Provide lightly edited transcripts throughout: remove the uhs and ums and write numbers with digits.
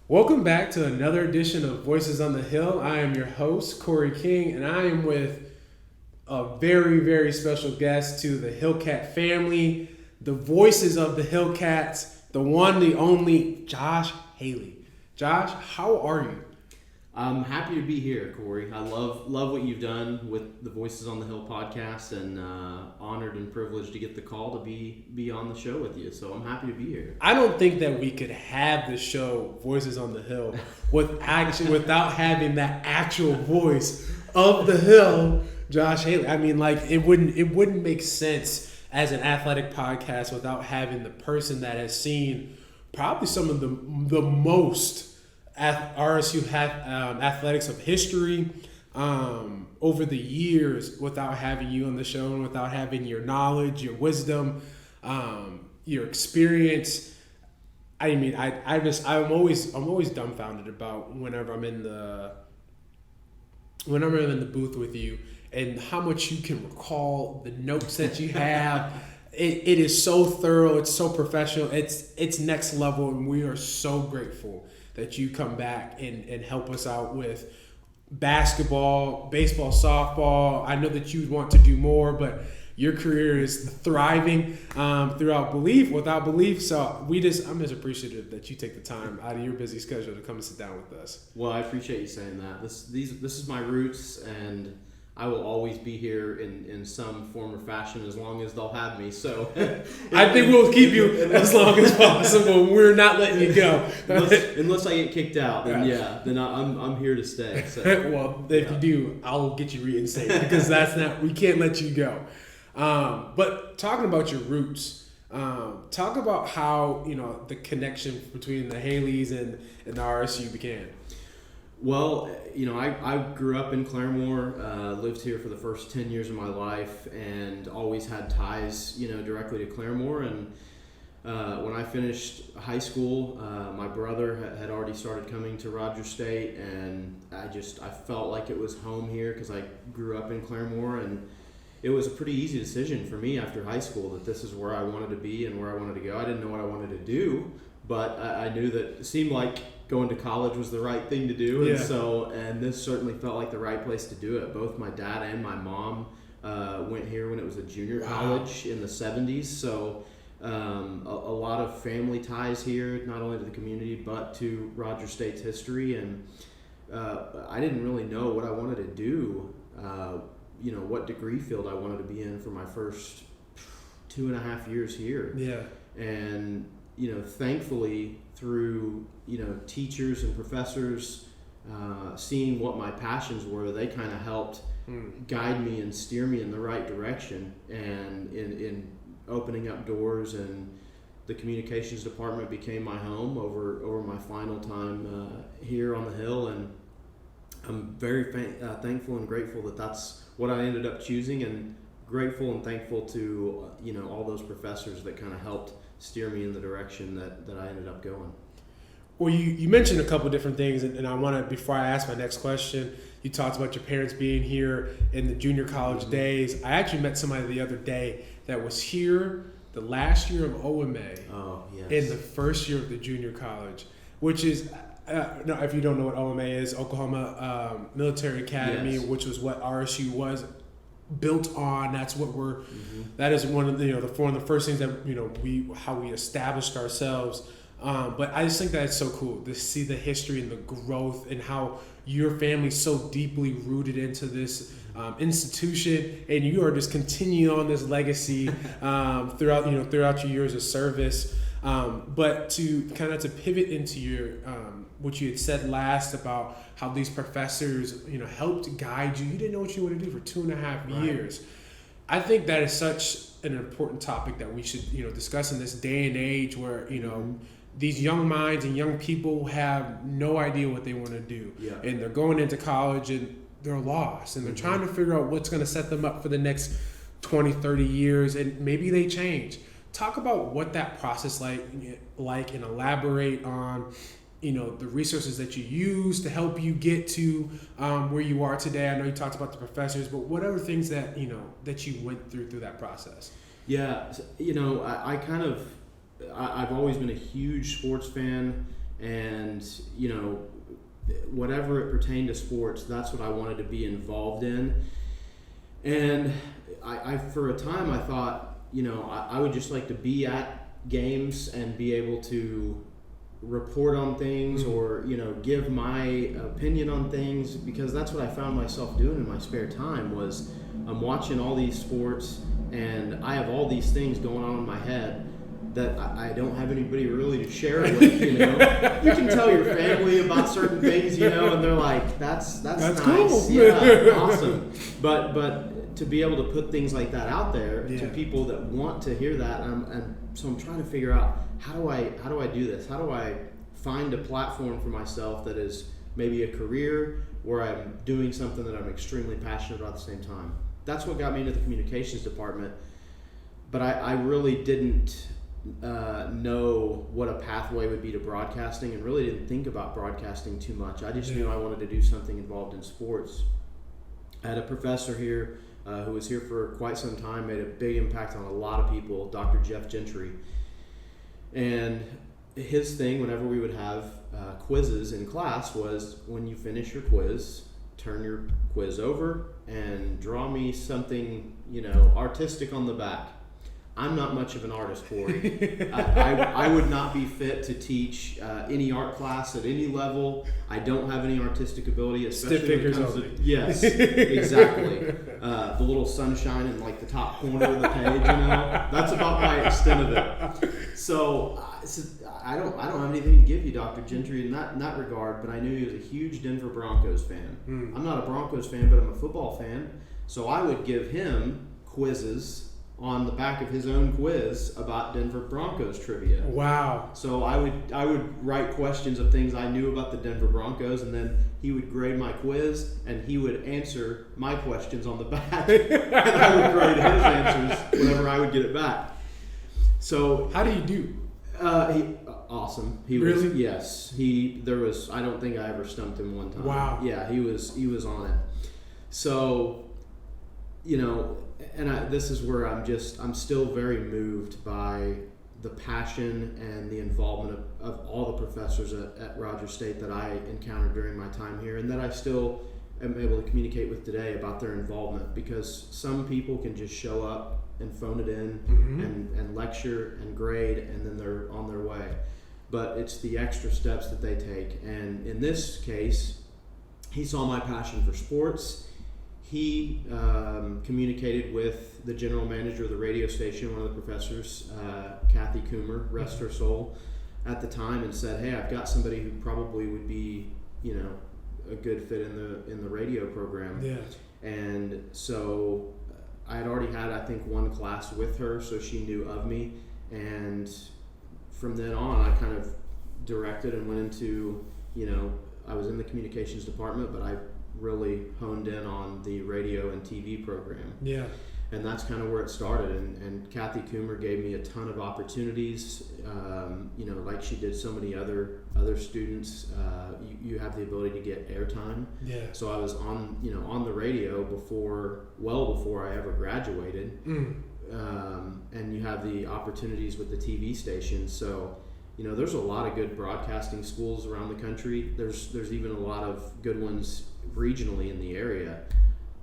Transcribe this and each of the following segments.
Welcome back to another edition of Voices on the Hill. I am your host, Corey King, and I am with a very, very special guest to the Hillcat family, the voices of the Hillcats, the one, the only, Josh Haley. Josh, how are you? I'm happy to be here, Corey. I love what you've done with the Voices on the Hill podcast, and honored and privileged to get the call to be on the show with you. So I'm happy to be here. I don't think that we could have the show Voices on the Hill without having that actual voice of the Hill, Josh Haley. I mean, like it wouldn't make sense as an athletic podcast without having the person that has seen probably some of the most RSU athletics of history over the years, without having you on the show and without having your knowledge, your wisdom, your experience. I mean, I'm always dumbfounded about whenever I'm in the booth with you and how much you can recall, the notes that you have. It is so thorough, it's so professional, it's next level, and we are so grateful that you come back and help us out with basketball, baseball, softball. I know that you want to do more, but your career is thriving without belief. So I'm just appreciative that you take the time out of your busy schedule to come and sit down with us. Well, I appreciate you saying that. This is my roots, and I will always be here in some form or fashion as long as they'll have me. So I think we'll keep you as long as possible. We're not letting you go unless I get kicked out. Then I'm here to stay. So. Well, if you do, I'll get you reinstated because we can't let you go. But talking about your roots, talk about how the connection between the Haleys and the RSU began. Well, I grew up in Claremore, lived here for the first 10 years of my life, and always had ties, directly to Claremore. And when I finished high school, my brother had already started coming to Rogers State, and I felt like it was home here because I grew up in Claremore, and it was a pretty easy decision for me after high school that this is where I wanted to be and where I wanted to go. I didn't know what I wanted to do, but I knew that it seemed like going to college was the right thing to do, and this certainly felt like the right place to do it. Both my dad and my mom went here when it was a junior college in the 70s, so a lot of family ties here, not only to the community but to Rogers State's history. And I didn't really know what I wanted to do, what degree field I wanted to be in for my first 2.5 years here. And thankfully through teachers and professors seeing what my passions were, they kind of helped guide me and steer me in the right direction, and in opening up doors. And the communications department became my home over my final time here on the Hill, and I'm very thankful and grateful that that's what I ended up choosing, and grateful and thankful to all those professors that kind of helped steer me in the direction that I ended up going. Well, you mentioned a couple different things, and I want to, before I ask my next question, you talked about your parents being here in the junior college days. I actually met somebody the other day that was here the last year of OMA in the first year of the junior college, which is, if you don't know what OMA is, Oklahoma Military Academy, which was what RSU was built on. That's what that is one of the first things that how we established ourselves. But I just think that it's so cool to see the history and the growth and how your family's so deeply rooted into this institution, and you are just continuing on this legacy throughout your years of service. But to pivot into your what you had said last about how these professors helped guide you. You didn't know what you wanted to do for 2.5 years. I think that is such an important topic that we should discuss in this day and age where these young minds and young people have no idea what they want to do, and they're going into college and they're lost, and they're trying to figure out what's going to set them up for the next 20, 30 years, and maybe they change. Talk about what that process like and elaborate on the resources that you use to help you get to where you are today. I know you talked about the professors, but what other things that that you went through that process? Yeah, I've always been a huge sports fan, And, you know, whatever it pertained to sports, that's what I wanted to be involved in. And I for a time, I thought, you know, I would just like to be at games and be able to report on things or, you know, give my opinion on things, because that's what I found myself doing in my spare time. Was I'm watching all these sports and I have all these things going on in my head that I don't have anybody really to share it with, you know. You can tell your family about certain things, you know, and they're like, that's nice, cool. Yeah, awesome. But to be able to put things like that out there to people that want to hear that, and so I'm trying to figure out how do I do this? How do I find a platform for myself that is maybe a career where I'm doing something that I'm extremely passionate about at the same time? That's what got me into the communications department. But I really didn't know what a pathway would be to broadcasting, and really didn't think about broadcasting too much. I just knew I wanted to do something involved in sports. I had a professor here who was here for quite some time, made a big impact on a lot of people, Dr. Jeff Gentry. And his thing, whenever we would have quizzes in class, was when you finish your quiz, turn your quiz over and draw me something, you know, artistic on the back. I'm not much of an artist, Corey. I would not be fit to teach any art class at any level. I don't have any artistic ability, especially when it comes to... Yes, exactly. The little sunshine in like the top corner of the page, you know? That's about my extent of it. So I don't have anything to give you, Dr. Gentry, in that regard, but I knew he was a huge Denver Broncos fan. I'm not a Broncos fan, but I'm a football fan. So I would give him quizzes on the back of his own quiz about Denver Broncos trivia. Wow. So I would write questions of things I knew about the Denver Broncos, and then he would grade my quiz, and he would answer my questions on the back, and I would grade his answers whenever I would get it back. So how do you do? Awesome. He really? Was, yes. I don't think I ever stumped him one time. Wow. Yeah, he was on it. So, you know, and this is where I'm still very moved by the passion and the involvement of all the professors at Rogers State that I encountered during my time here, and that I still am able to communicate with today about their involvement, because some people can just show up and phone it in and lecture and grade, and then they're on their way. But it's the extra steps that they take. And in this case, he saw my passion for sports. He communicated with the general manager of the radio station, one of the professors, Kathy Coomer, rest her soul, at the time, and said, "Hey, I've got somebody who probably would be, you know, a good fit in the radio program." Yeah. And so I had already had, I think, one class with her, so she knew of me. And from then on, I kind of directed and went into, you know, I was in the communications department, but I really honed in on the radio and TV program. Yeah. And that's kind of where it started. And Kathy Coomer gave me a ton of opportunities, you know, like she did so many other students. You have the ability to get airtime. Yeah. So I was on the radio well before I ever graduated. And you have the opportunities with the TV station. So, you know, there's a lot of good broadcasting schools around the country. There's even a lot of good ones regionally in the area.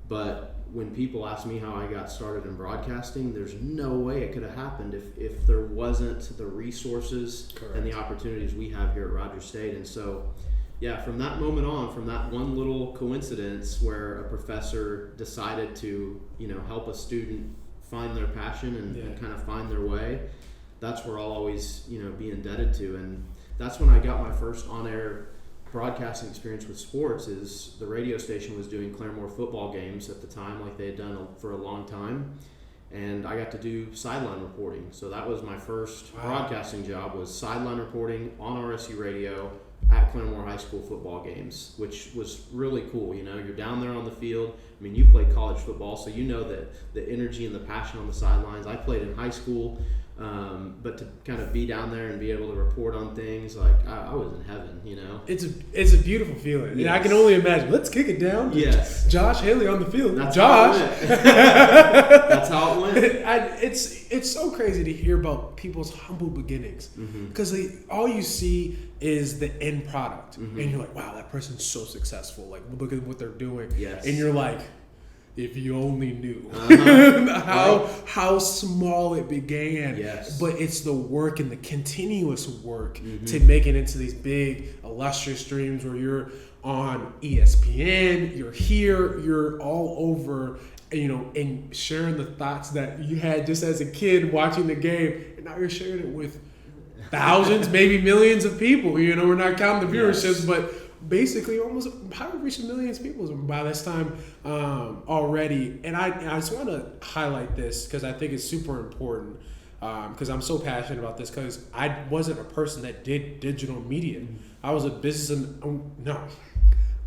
But when people ask me how I got started in broadcasting, there's no way it could have happened if there wasn't the resources Correct. And the opportunities we have here at Rogers State. And so, yeah, from that moment on, from that one little coincidence where a professor decided to, you know, help a student find their passion and kind of find their way, that's where I'll always, you know, be indebted to. And that's when I got my first on-air broadcasting experience with sports. Is the radio station was doing Claremore football games at the time, like they had done for a long time, and I got to do sideline reporting. So that was my first broadcasting job, was sideline reporting on RSU radio at Claremore High School football games, which was really cool. You know, you're down there on the field. I mean, you played college football, so you know that the energy and the passion on the sidelines. I played in high school. But to kind of be down there and be able to report on things, like I was in heaven, you know. It's a beautiful feeling. Yes. And I can only imagine. Let's kick it down. Yes. Josh Haley on the field. That's Josh. how it went. That's how it went. It's so crazy to hear about people's humble beginnings, because all you see is the end product, and you're like, wow, that person's so successful. Like, look at what they're doing. Yes. And you're like, if you only knew how small it began. Yes. But it's the work and the continuous work to make it into these big illustrious dreams where you're on ESPN, you're here, you're all over, you know, and sharing the thoughts that you had just as a kid watching the game, and now you're sharing it with thousands, maybe millions of people. You know, we're not counting the viewerships, but basically almost probably reaching millions of people by this time already. And I just want to highlight this because I think it's super important, because I'm so passionate about this, because I wasn't a person that did digital media. I was a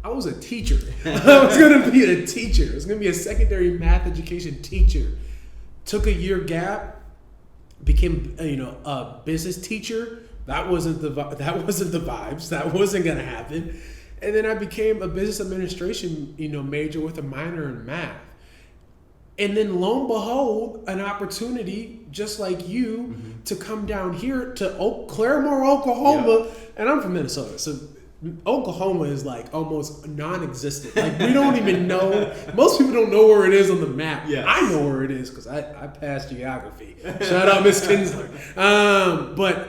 I was a teacher. I was going to be a teacher. I was going to be a secondary math education teacher. Took a year gap, became a business teacher. That wasn't the vibes. That wasn't going to happen. And then I became a business administration major with a minor in math. And then lo and behold, an opportunity just like you to come down here to Claremore, Oklahoma. Yep. And I'm from Minnesota, so Oklahoma is like almost non-existent. Like, we don't even know. Most people don't know where it is on the map. Yes. I know where it is because I passed geography. Shout out Miss Kinsler. But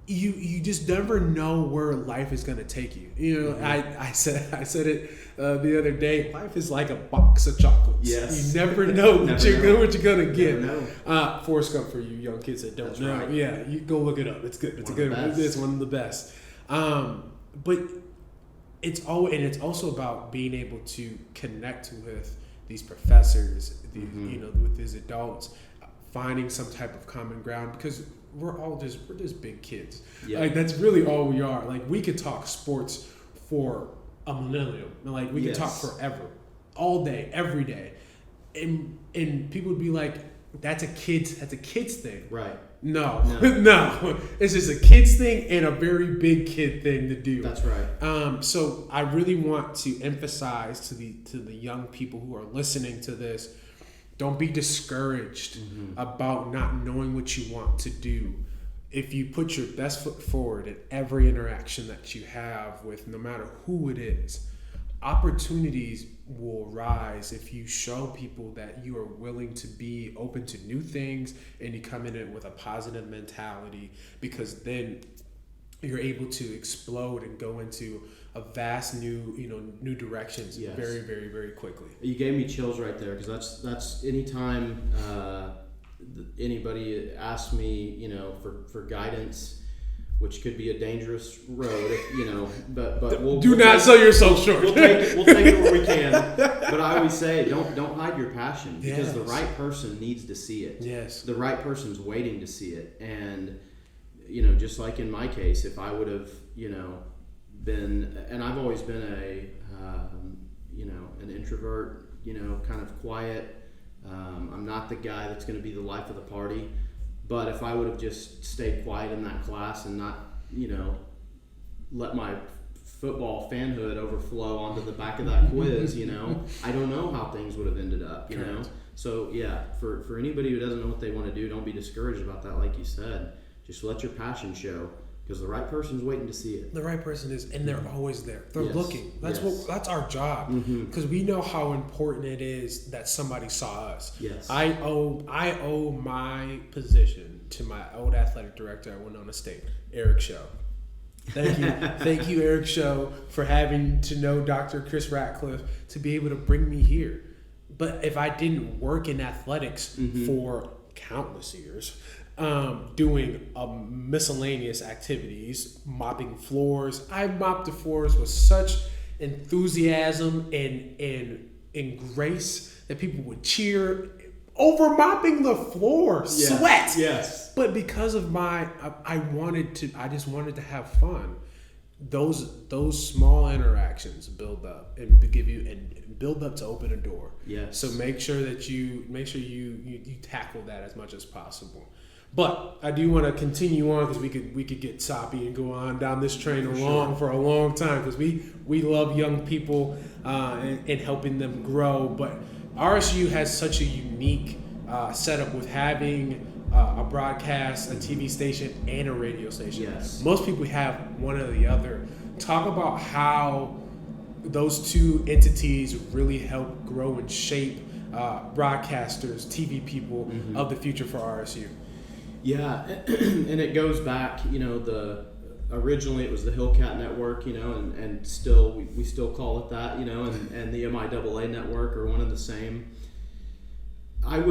you just never know where life is going to take you. You know, I said it the other day. Life is like a box of chocolates. Yes. You never know what you're going to get. Forrest Gump, for you young kids that don't That's know. right. Yeah, you go look it up. It's good. It's One of the best. It's one of the best. But it's also about being able to connect with these professors, with these adults, finding some type of common ground, because we're just big kids. Yeah. Like, that's really all we are. Like, we could talk sports for a millennium. Like, we could talk forever, all day, every day, and people would be like, that's a kid's thing. Right. No. It's just a kid's thing and a very big kid thing to do. That's right. So I really want to emphasize to the young people who are listening to this, don't be discouraged about not knowing what you want to do. If you put your best foot forward in every interaction that you have with no matter who it is, opportunities will rise if you show people that you are willing to be open to new things and you come in it with a positive mentality, because then you're able to explode and go into a vast new directions very, very, very quickly. You gave me chills right there, because that's anytime anybody asks me, for guidance, which could be a dangerous road, but we'll not sell yourself short. We'll take it where we can. But I always say, don't hide your passion, because the right person needs to see it. Yes. The right person's waiting to see it. And, just like in my case, if I would have, been, and I've always been an introvert, kind of quiet. I'm not the guy that's going to be the life of the party. But if I would have just stayed quiet in that class and not, let my football fanhood overflow onto the back of that quiz, I don't know how things would have ended up, you know? So, yeah, for anybody who doesn't know what they want to do, don't be discouraged about that, like you said. Just let your passion show, because the right person's waiting to see it. The right person is, and they're always there. They're looking. That's that's our job, because we know how important it is that somebody saw us. Yes. I owe my position to my old athletic director at Winona State, Eric Show. Thank you, Eric Show, for having to know Dr. Chris Ratcliffe to be able to bring me here. But if I didn't work in athletics for countless years, doing miscellaneous activities, mopping floors. I mopped the floors with such enthusiasm and grace that people would cheer over mopping the floor, sweat. Yes. But because of I just wanted to have fun. Those small interactions build up and build up to open a door. Yes. So make sure you tackle that as much as possible. But I do want to continue on because we could get soppy and go on down this train for a long time because we love young people and helping them grow. But RSU has such a unique setup with having a broadcast, a TV station, and a radio station. Yes. Most people have one or the other. Talk about how those two entities really help grow and shape broadcasters, TV people of the future for RSU. Yeah, and it goes back, originally it was the Hillcat network, and still we still call it that, and the MIAA network are one and the same. I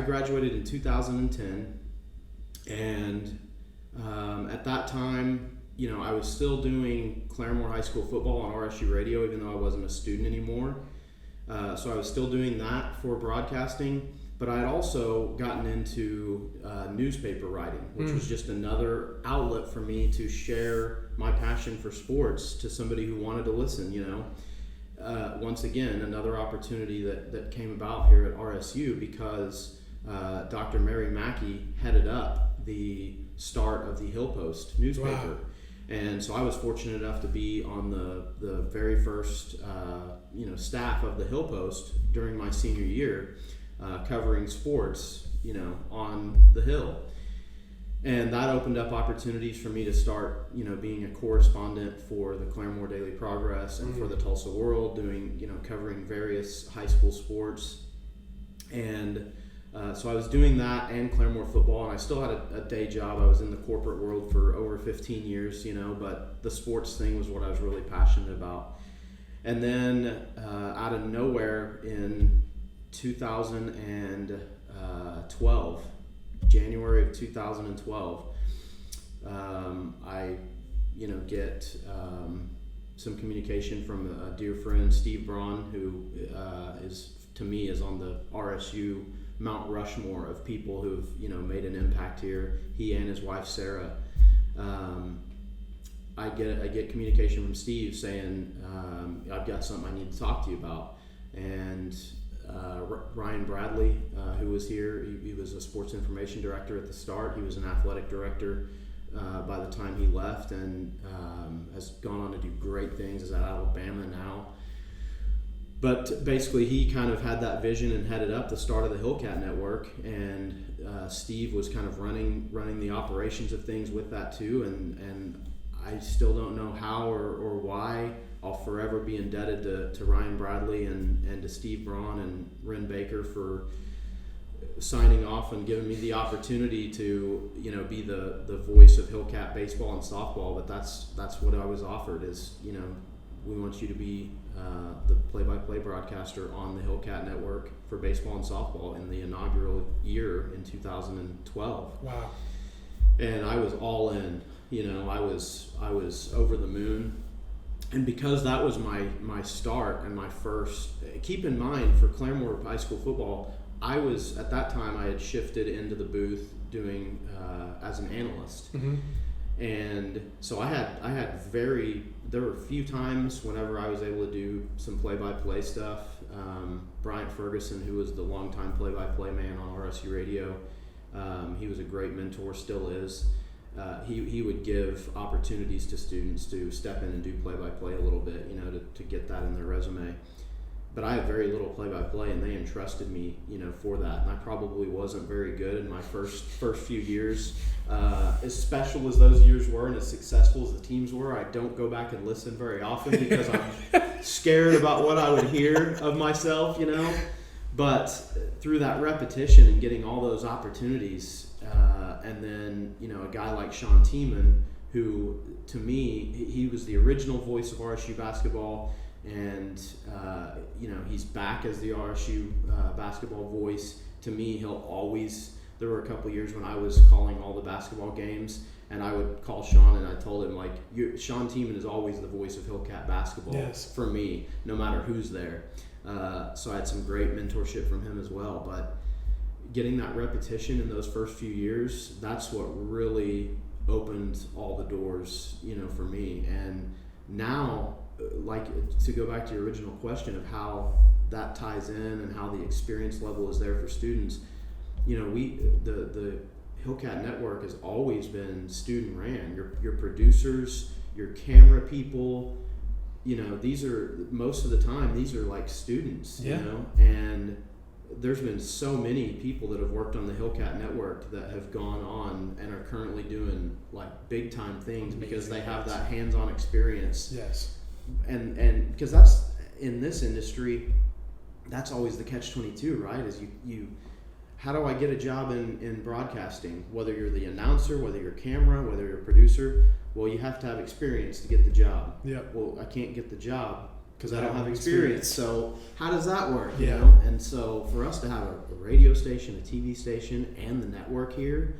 graduated in 2010, and at that time, I was still doing Claremore High School football on RSU radio, even though I wasn't a student anymore. So I was still doing that for broadcasting. But I had also gotten into newspaper writing, which was just another outlet for me to share my passion for sports to somebody who wanted to listen, Once again, another opportunity that came about here at RSU because Dr. Mary Mackey headed up the start of the Hill Post newspaper. Wow. And so I was fortunate enough to be on the very first staff of the Hill Post during my senior year. Covering sports, on the Hill. And that opened up opportunities for me to start, being a correspondent for the Claremore Daily Progress and for the Tulsa World, doing, covering various high school sports. And so I was doing that and Claremore football, and I still had a day job. I was in the corporate world for over 15 years, but the sports thing was what I was really passionate about. And then out of nowhere in 2012, January of 2012, I get some communication from a dear friend, Steve Braun, who is on the RSU Mount Rushmore of people who've made an impact here. He and his wife Sarah. I get communication from Steve saying I've got something I need to talk to you about, and Ryan Bradley, who was here, he was a sports information director at the start. He was an athletic director by the time he left, and has gone on to do great things. Is at Alabama now. But basically, he kind of had that vision and headed up the start of the Hillcat network, and Steve was kind of running the operations of things with that too. And I still don't know how or why. I'll forever be indebted to Ryan Bradley and to Steve Braun and Ren Baker for signing off and giving me the opportunity to be the voice of Hillcat baseball and softball. But that's what I was offered is we want you to be the play-by-play broadcaster on the Hillcat network for baseball and softball in the inaugural year in 2012. Wow. And I was all in. I was over the moon. And because that was my start and my first, keep in mind for Claremore High School football, I was, at that time, I had shifted into the booth doing as an analyst. And so there were a few times whenever I was able to do some play-by-play stuff. Bryant Ferguson, who was the longtime play-by-play man on RSU radio, he was a great mentor, still is. He would give opportunities to students to step in and do play-by-play a little bit, to get that in their resume. But I have very little play-by-play, and they entrusted me, for that. And I probably wasn't very good in my first few years. As special as those years were and as successful as the teams were, I don't go back and listen very often because I'm scared about what I would hear of myself, But through that repetition and getting all those opportunities, and then, a guy like Sean Tiemann, who, to me, he was the original voice of RSU basketball, and, he's back as the RSU basketball voice. To me, there were a couple years when I was calling all the basketball games, and I would call Sean, and I told him, Sean Tiemann is always the voice of Hillcat basketball for me, no matter who's there. So I had some great mentorship from him as well, but getting that repetition in those first few years, that's what really opened all the doors, for me. And now, to go back to your original question of how that ties in and how the experience level is there for students, the Hillcat network has always been student ran. Your producers, your camera people, these are most of the time these are like students, and there's been so many people that have worked on the Hillcat network that have gone on and are currently doing like big time things because they have that hands-on experience. Yes. And because that's in this industry, that's always the catch-22, right? Is you how do I get a job in broadcasting? Whether you're the announcer, whether you're camera, whether you're a producer, well, you have to have experience to get the job. Yeah. Well, I can't get the job because I don't have experience. So how does that work? Yeah. And so for us to have a radio station, a TV station, and the network here,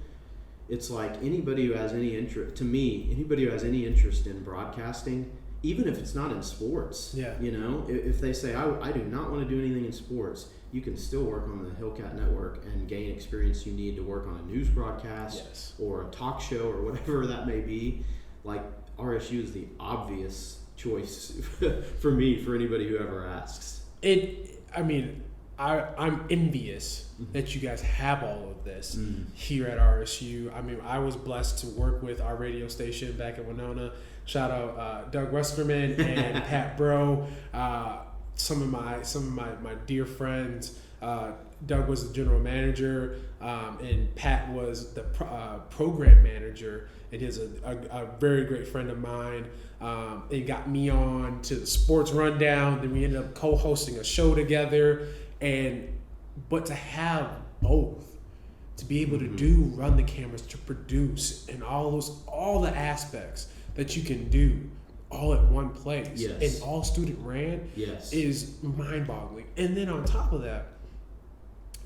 it's like anybody who has any interest. To me, anybody who has any interest in broadcasting, even if it's not in sports, if they say I do not want to do anything in sports, you can still work on the Hillcat network and gain experience you need to work on a news broadcast or a talk show or whatever that may be. Like RSU is the obvious choice for me, for anybody who ever asks. I'm envious that you guys have all of this here at RSU. I mean, I was blessed to work with our radio station back in Winona. Shout out Doug Westerman and Pat Bro. Some of my dear friends. Doug was the general manager, and Pat was the program manager. And he's a very great friend of mine. It got me on to the sports rundown. Then we ended up co-hosting a show together. But to have both, to be able to run the cameras, to produce, and all the aspects that you can do all at one place, and all student ran, is mind-boggling. And then on top of that,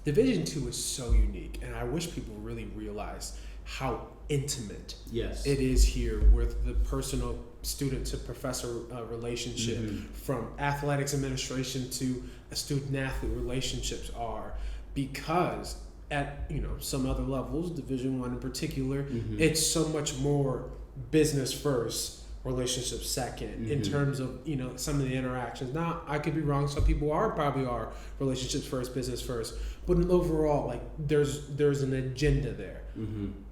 Division II is so unique, and I wish people really realize how intimate it is here with the personal student to professor relationship, from athletics administration to student athlete relationships are, because at some other levels, Division I in particular, it's so much more business first, relationship second, in terms of some of the interactions. Now I could be wrong, some people probably are relationships first, business first, but overall, like there's an agenda there.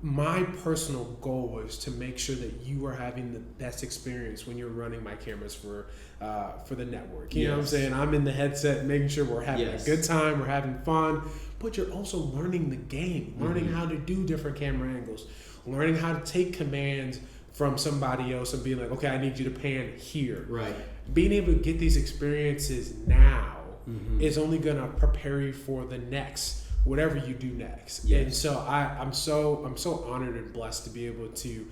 My personal goal is to make sure that you are having the best experience when you're running my cameras for the network. You know what I'm saying? I'm in the headset making sure we're having a good time, we're having fun, but you're also learning the game, learning how to do different camera angles, learning how to take commands from somebody else and being like, okay, I need you to pan here. Right. Being able to get these experiences now is only going to prepare you for the next, whatever you do next. And so I'm so honored and blessed to be able to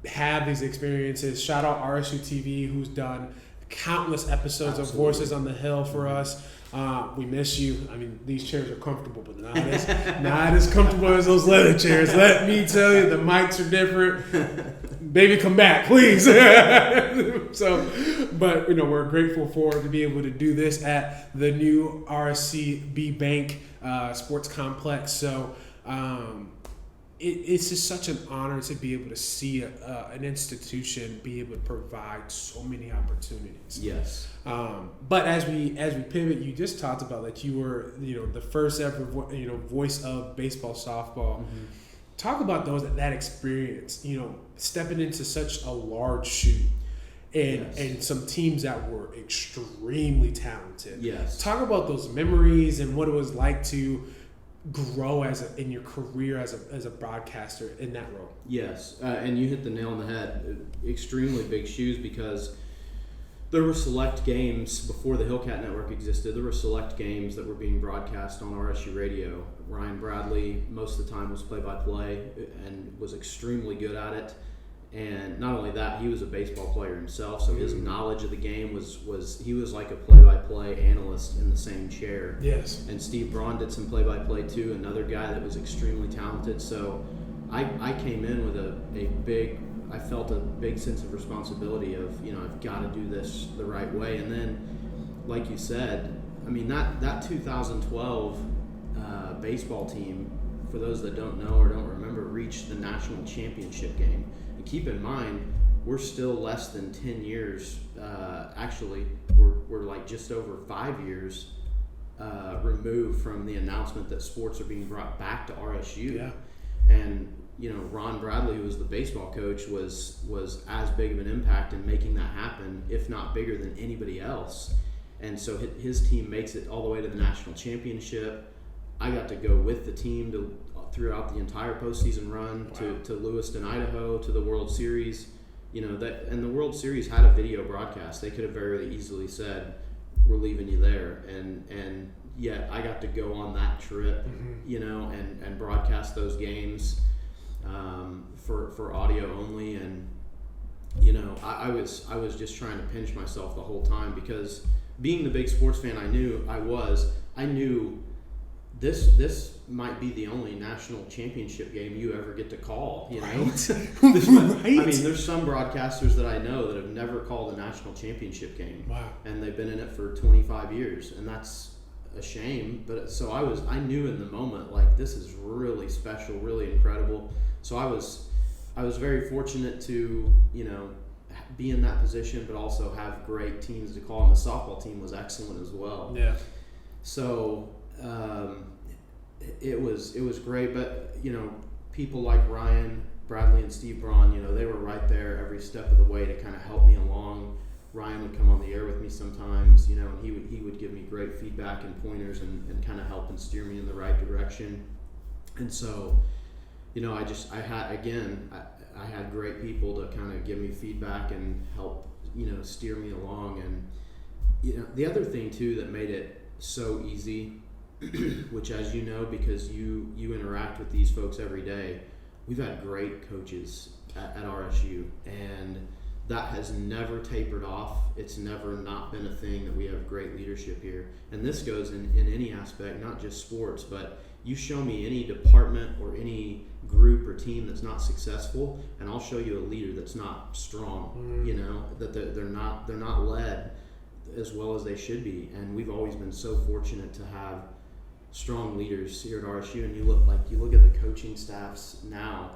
have these experiences. Shout out RSU TV, who's done countless episodes of Voices on the Hill for us. We miss you. I mean, these chairs are comfortable, but not as comfortable as those leather chairs. Let me tell you, the mics are different. Baby, come back, please. But we're grateful to be able to do this at the new RSCB Bank Sports Complex. So it's just such an honor to be able to see an institution be able to provide so many opportunities. Yes. But as we pivot, you just talked about that you were the first ever voice of baseball, softball. Talk about that experience. Stepping into such a large shoe. And some teams that were extremely talented. Yes. Talk about those memories and what it was like to grow in your career as a broadcaster in that role. Yes, and you hit the nail on the head. Extremely big shoes, because there were select games before the Hillcat Network existed. There were select games that were being broadcast on RSU radio. Ryan Bradley most of the time was play-by-play and was extremely good at it. And not only that, he was a baseball player himself, so his knowledge of the game was he was like a play-by-play analyst in the same chair. Yes. And Steve Braun did some play-by-play too, another guy that was extremely talented. So I came in with I felt a big sense of responsibility of, I've got to do this the right way. And then, like you said, I mean, that 2012 baseball team, for those that don't know or don't remember, reached the national championship game. Keep in mind, we're still less than 10 years. Actually, we're like just over 5 years removed from the announcement that sports are being brought back to RSU. Yeah. And Ron Bradley, who was the baseball coach, was as big of an impact in making that happen, if not bigger than anybody else. And so his team makes it all the way to the national championship. I got to go with the team throughout the entire postseason run. Wow. to Lewiston, Idaho, to the World Series. And the World Series had a video broadcast. They could have very easily said, "We're leaving you there," and yet I got to go on that trip, and broadcast those games for audio only. And I was just trying to pinch myself the whole time, because being the big sports fan I knew this might be the only national championship game you ever get to call. Right. I mean, there's some broadcasters that I know that have never called a national championship game. Wow. And they've been in it for 25 years, and that's a shame. But so I knew in the moment, like, this is really special, really incredible. So I was very fortunate to be in that position, but also have great teams to call, and the softball team was excellent as well. Yeah. So it was great, but people like Ryan Bradley and Steve Braun, they were right there every step of the way to kind of help me along. Ryan would come on the air with me sometimes, and he would give me great feedback and pointers and kind of help and steer me in the right direction. And so, I had great people to kind of give me feedback and help, steer me along. And, the other thing too that made it so easy, which, as you know, because you interact with these folks every day, we've had great coaches at RSU, and that has never tapered off. It's never not been a thing that we have great leadership here. And this goes in any aspect, not just sports, but you show me any department or any group or team that's not successful, and I'll show you a leader that's not strong, that they're not led as well as they should be. And we've always been so fortunate to have strong leaders here at RSU. And you look at the coaching staffs now,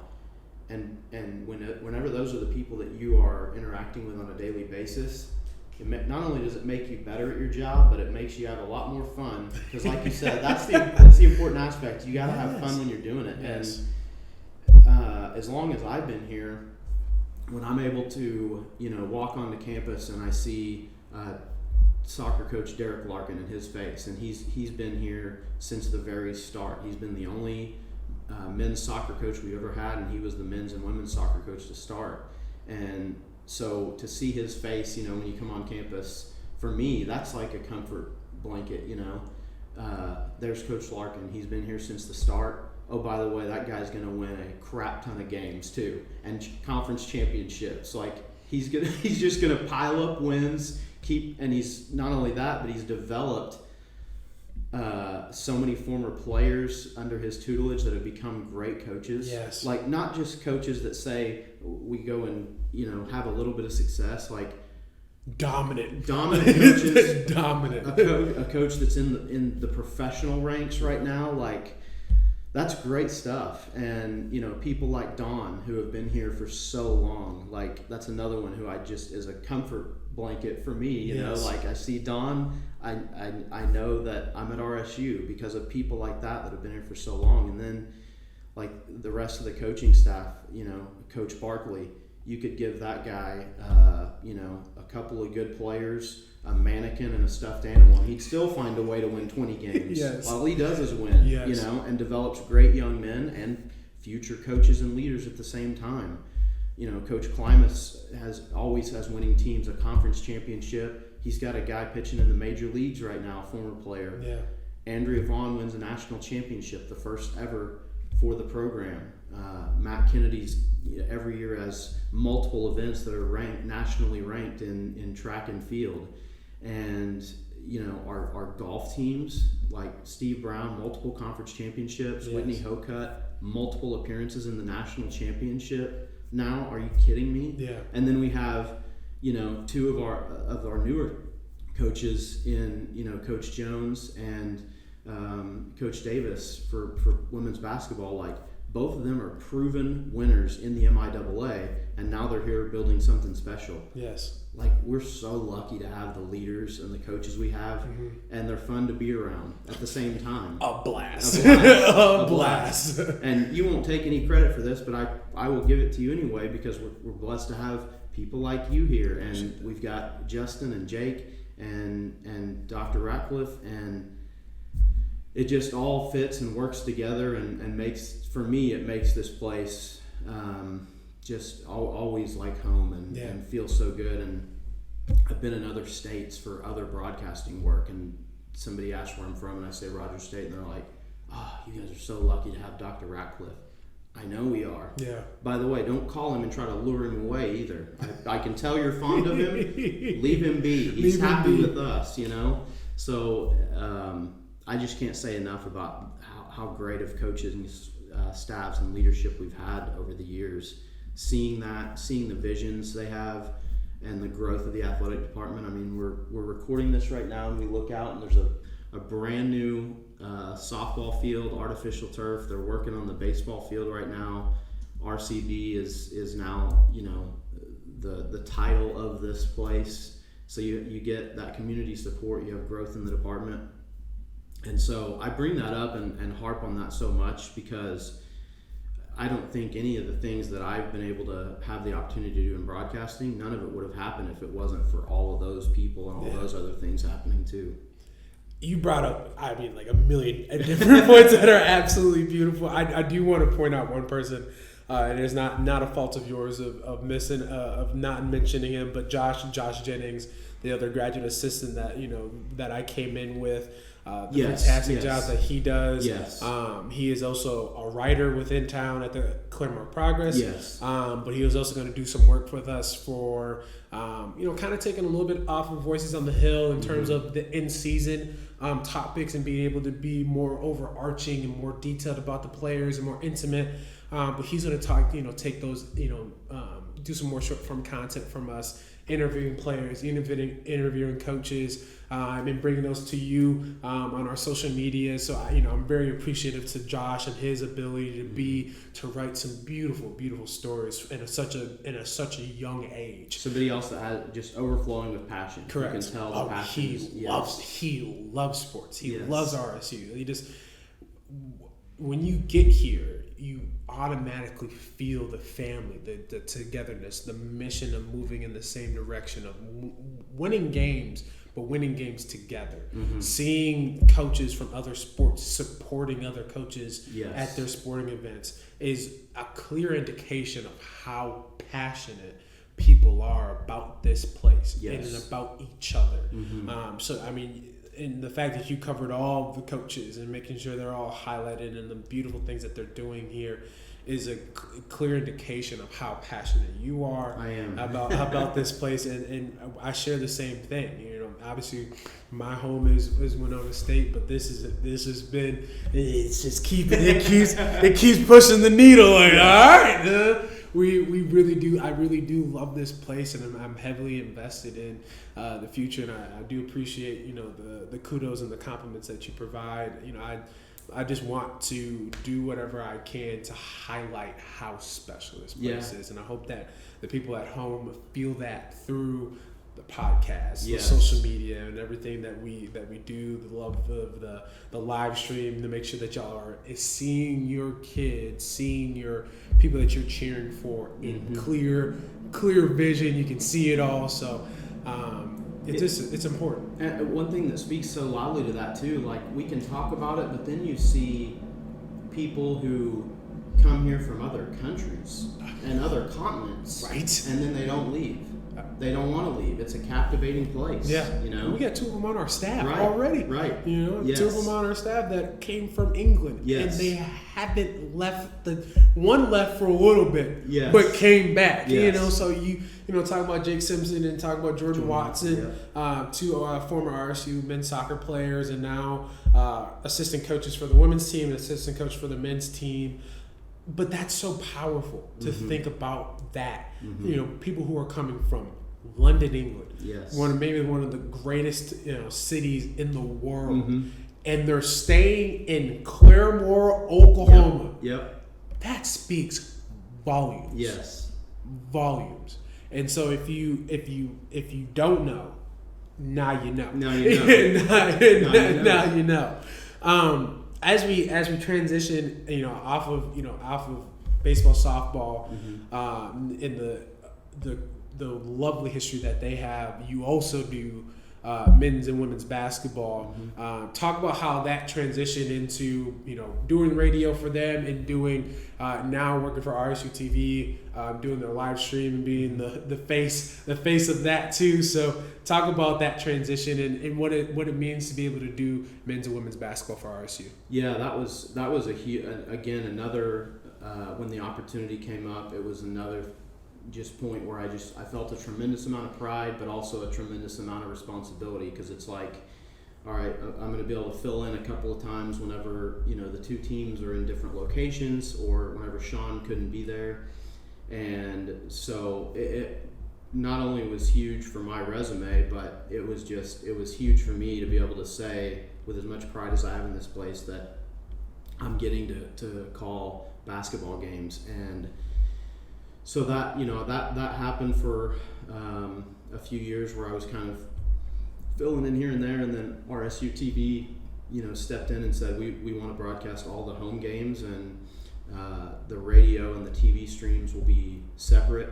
and whenever those are the people that you are interacting with on a daily basis, not only does it make you better at your job, but it makes you have a lot more fun, because, like you said, that's the important aspect. You got to have fun when you're doing it. Yes. And as long as I've been here, when I'm able to walk onto campus and I see soccer coach Derek Larkin in his face, and he's been here since the very start. He's been the only men's soccer coach we ever had, and he was the men's and women's soccer coach to start. And so to see his face, when you come on campus, for me, that's like a comfort blanket. There's Coach Larkin. He's been here since the start. Oh, by the way, that guy's going to win a crap ton of games too, and conference championships. Like, he's just going to pile up wins. And he's not only that, but he's developed so many former players under his tutelage that have become great coaches. Yes. Like, not just coaches that say we go and have a little bit of success, like dominant coaches. Dominant. A coach that's in the professional ranks right now, like, that's great stuff. And people like Don, who have been here for so long, like, that's another one who I just is a comfort blanket for me. Yes. Like, I see Don, I know that I'm at RSU because of people like that have been here for so long. And then, like, the rest of the coaching staff, Coach Barkley, you could give that guy a couple of good players, a mannequin, and a stuffed animal, and he'd still find a way to win 20 games. Yes. All he does is win. Yes. And develops great young men and future coaches and leaders at the same time. Coach Klimas always has winning teams, a conference championship. He's got a guy pitching in the major leagues right now, a former player. Yeah. Andrea Vaughn wins a national championship, the first ever for the program. Matt Kennedy's every year has multiple events that are nationally ranked in track and field. And our golf teams, like Steve Brown, multiple conference championships. Yes. Whitney Hocutt, multiple appearances in the national championship. Now, are you kidding me? Yeah. And then we have two of our newer coaches in Coach Jones and Coach Davis for women's basketball. Like, both of them are proven winners in the MIAA, and now they're here building something special. Yes. Like, we're so lucky to have the leaders and the coaches we have, and they're fun to be around at the same time. A blast. A blast. And you won't take any credit for this, but I will give it to you anyway, because we're blessed to have people like you here, and we've got Justin and Jake and Dr. Ratcliffe, and it just all fits and works together, and makes, for me, it makes this place just always like home, and feel so good. And I've been in other states for other broadcasting work, and somebody asked where I'm from, and I say Rogers State, and they're like, "Oh, you guys are so lucky to have Dr. Ratcliffe." I know we are. Yeah. By the way, don't call him and try to lure him away either. I can tell you're fond of him. Leave him be. He's happy with us, you know. So I just can't say enough about how great of coaches and staffs and leadership we've had over the years. Seeing the visions they have, and the growth of the athletic department. I mean, we're recording this right now, and we look out, and there's a brand new softball field, artificial turf. They're working on the baseball field right now. RCB is now, you know, the title of this place. So you get that community support. You have growth in the department. And so I bring that up and harp on that so much, because I don't think any of the things that I've been able to have the opportunity to do in broadcasting, none of it would have happened if it wasn't for all of those people and all those other things happening too. You brought up, I mean, like a million different points that are absolutely beautiful. I do want to point out one person, and it's not a fault of yours of missing, of not mentioning him, but Josh Jennings, the other graduate assistant that I came in with. The fantastic job that he does. Yes. He is also a writer within town at the Claremore Progress. Yes. But he was also going to do some work with us for, kind of taking a little bit off of Voices on the Hill in terms of the in-season topics, and being able to be more overarching and more detailed about the players and more intimate. But he's going to talk, take those, do some more short-form content from us, interviewing players, interviewing coaches, and bringing those to you on our social media. So I'm very appreciative to Josh and his ability to write some beautiful, beautiful stories in such a young age. Somebody else that has just overflowing with passion. Correct. You can tell the passion. He loves sports. He Yes. loves RSU. When you get here, you automatically feel the family, the togetherness, the mission of moving in the same direction of winning games, but winning games together. Mm-hmm. Seeing coaches from other sports supporting other coaches at their sporting events is a clear indication of how passionate people are about this place and about each other. Mm-hmm. And the fact that you covered all the coaches and making sure they're all highlighted and the beautiful things that they're doing here is a clear indication of how passionate you are. I am. about this place, and I share the same thing. Obviously my home is Winona State, but this has been, it keeps pushing the needle. Like, all right, we really do. I really do love this place, and I'm heavily invested in the future, and I do appreciate the kudos and the compliments that you provide. I just want to do whatever I can to highlight how special this place is, and I hope that the people at home feel that through the podcast, the social media, and everything that we do. The love of the live stream, to make sure that y'all are seeing your kids, seeing your people that you're cheering for in clear vision. You can see it all. So it's important. And one thing that speaks so loudly to that too, like, we can talk about it, but then you see people who come here from other countries and other continents, right? And then they don't leave. They don't want to leave. It's a captivating place. Yeah, we got two of them on our staff already. Right. Two of them on our staff that came from England, and they haven't left. One left for a little bit, but came back. Yes. So you talk about Jake Simpson and talk about Jordan Watson, two former RSU men's soccer players, and now assistant coaches for the women's team and assistant coach for the men's team. But that's so powerful to think about that. People who are coming from London, England, maybe one of the greatest cities in the world, and they're staying in Claremore, Oklahoma. that speaks volumes. Yes. Volumes. And so if you don't know, now you know. Now you know. now you know. As we transition, off of baseball, softball, in the lovely history that they have, you also do men's and women's basketball. Talk about how that transitioned into doing radio for them and doing now working for RSU TV, doing their live stream and being the face of that too. So talk about that transition and what it means to be able to do men's and women's basketball for RSU. Yeah, that was a huge, again, another when the opportunity came up, it was another just point where I felt a tremendous amount of pride, but also a tremendous amount of responsibility, because it's like, all right, I'm going to be able to fill in a couple of times whenever the two teams are in different locations, or whenever Sean couldn't be there. And so it not only was huge for my resume, but it was huge for me to be able to say with as much pride as I have in this place that I'm getting to call basketball games. And so that that happened for a few years, where I was kind of filling in here and there, and then RSU TV stepped in and said we want to broadcast all the home games, and the radio and the TV streams will be separate.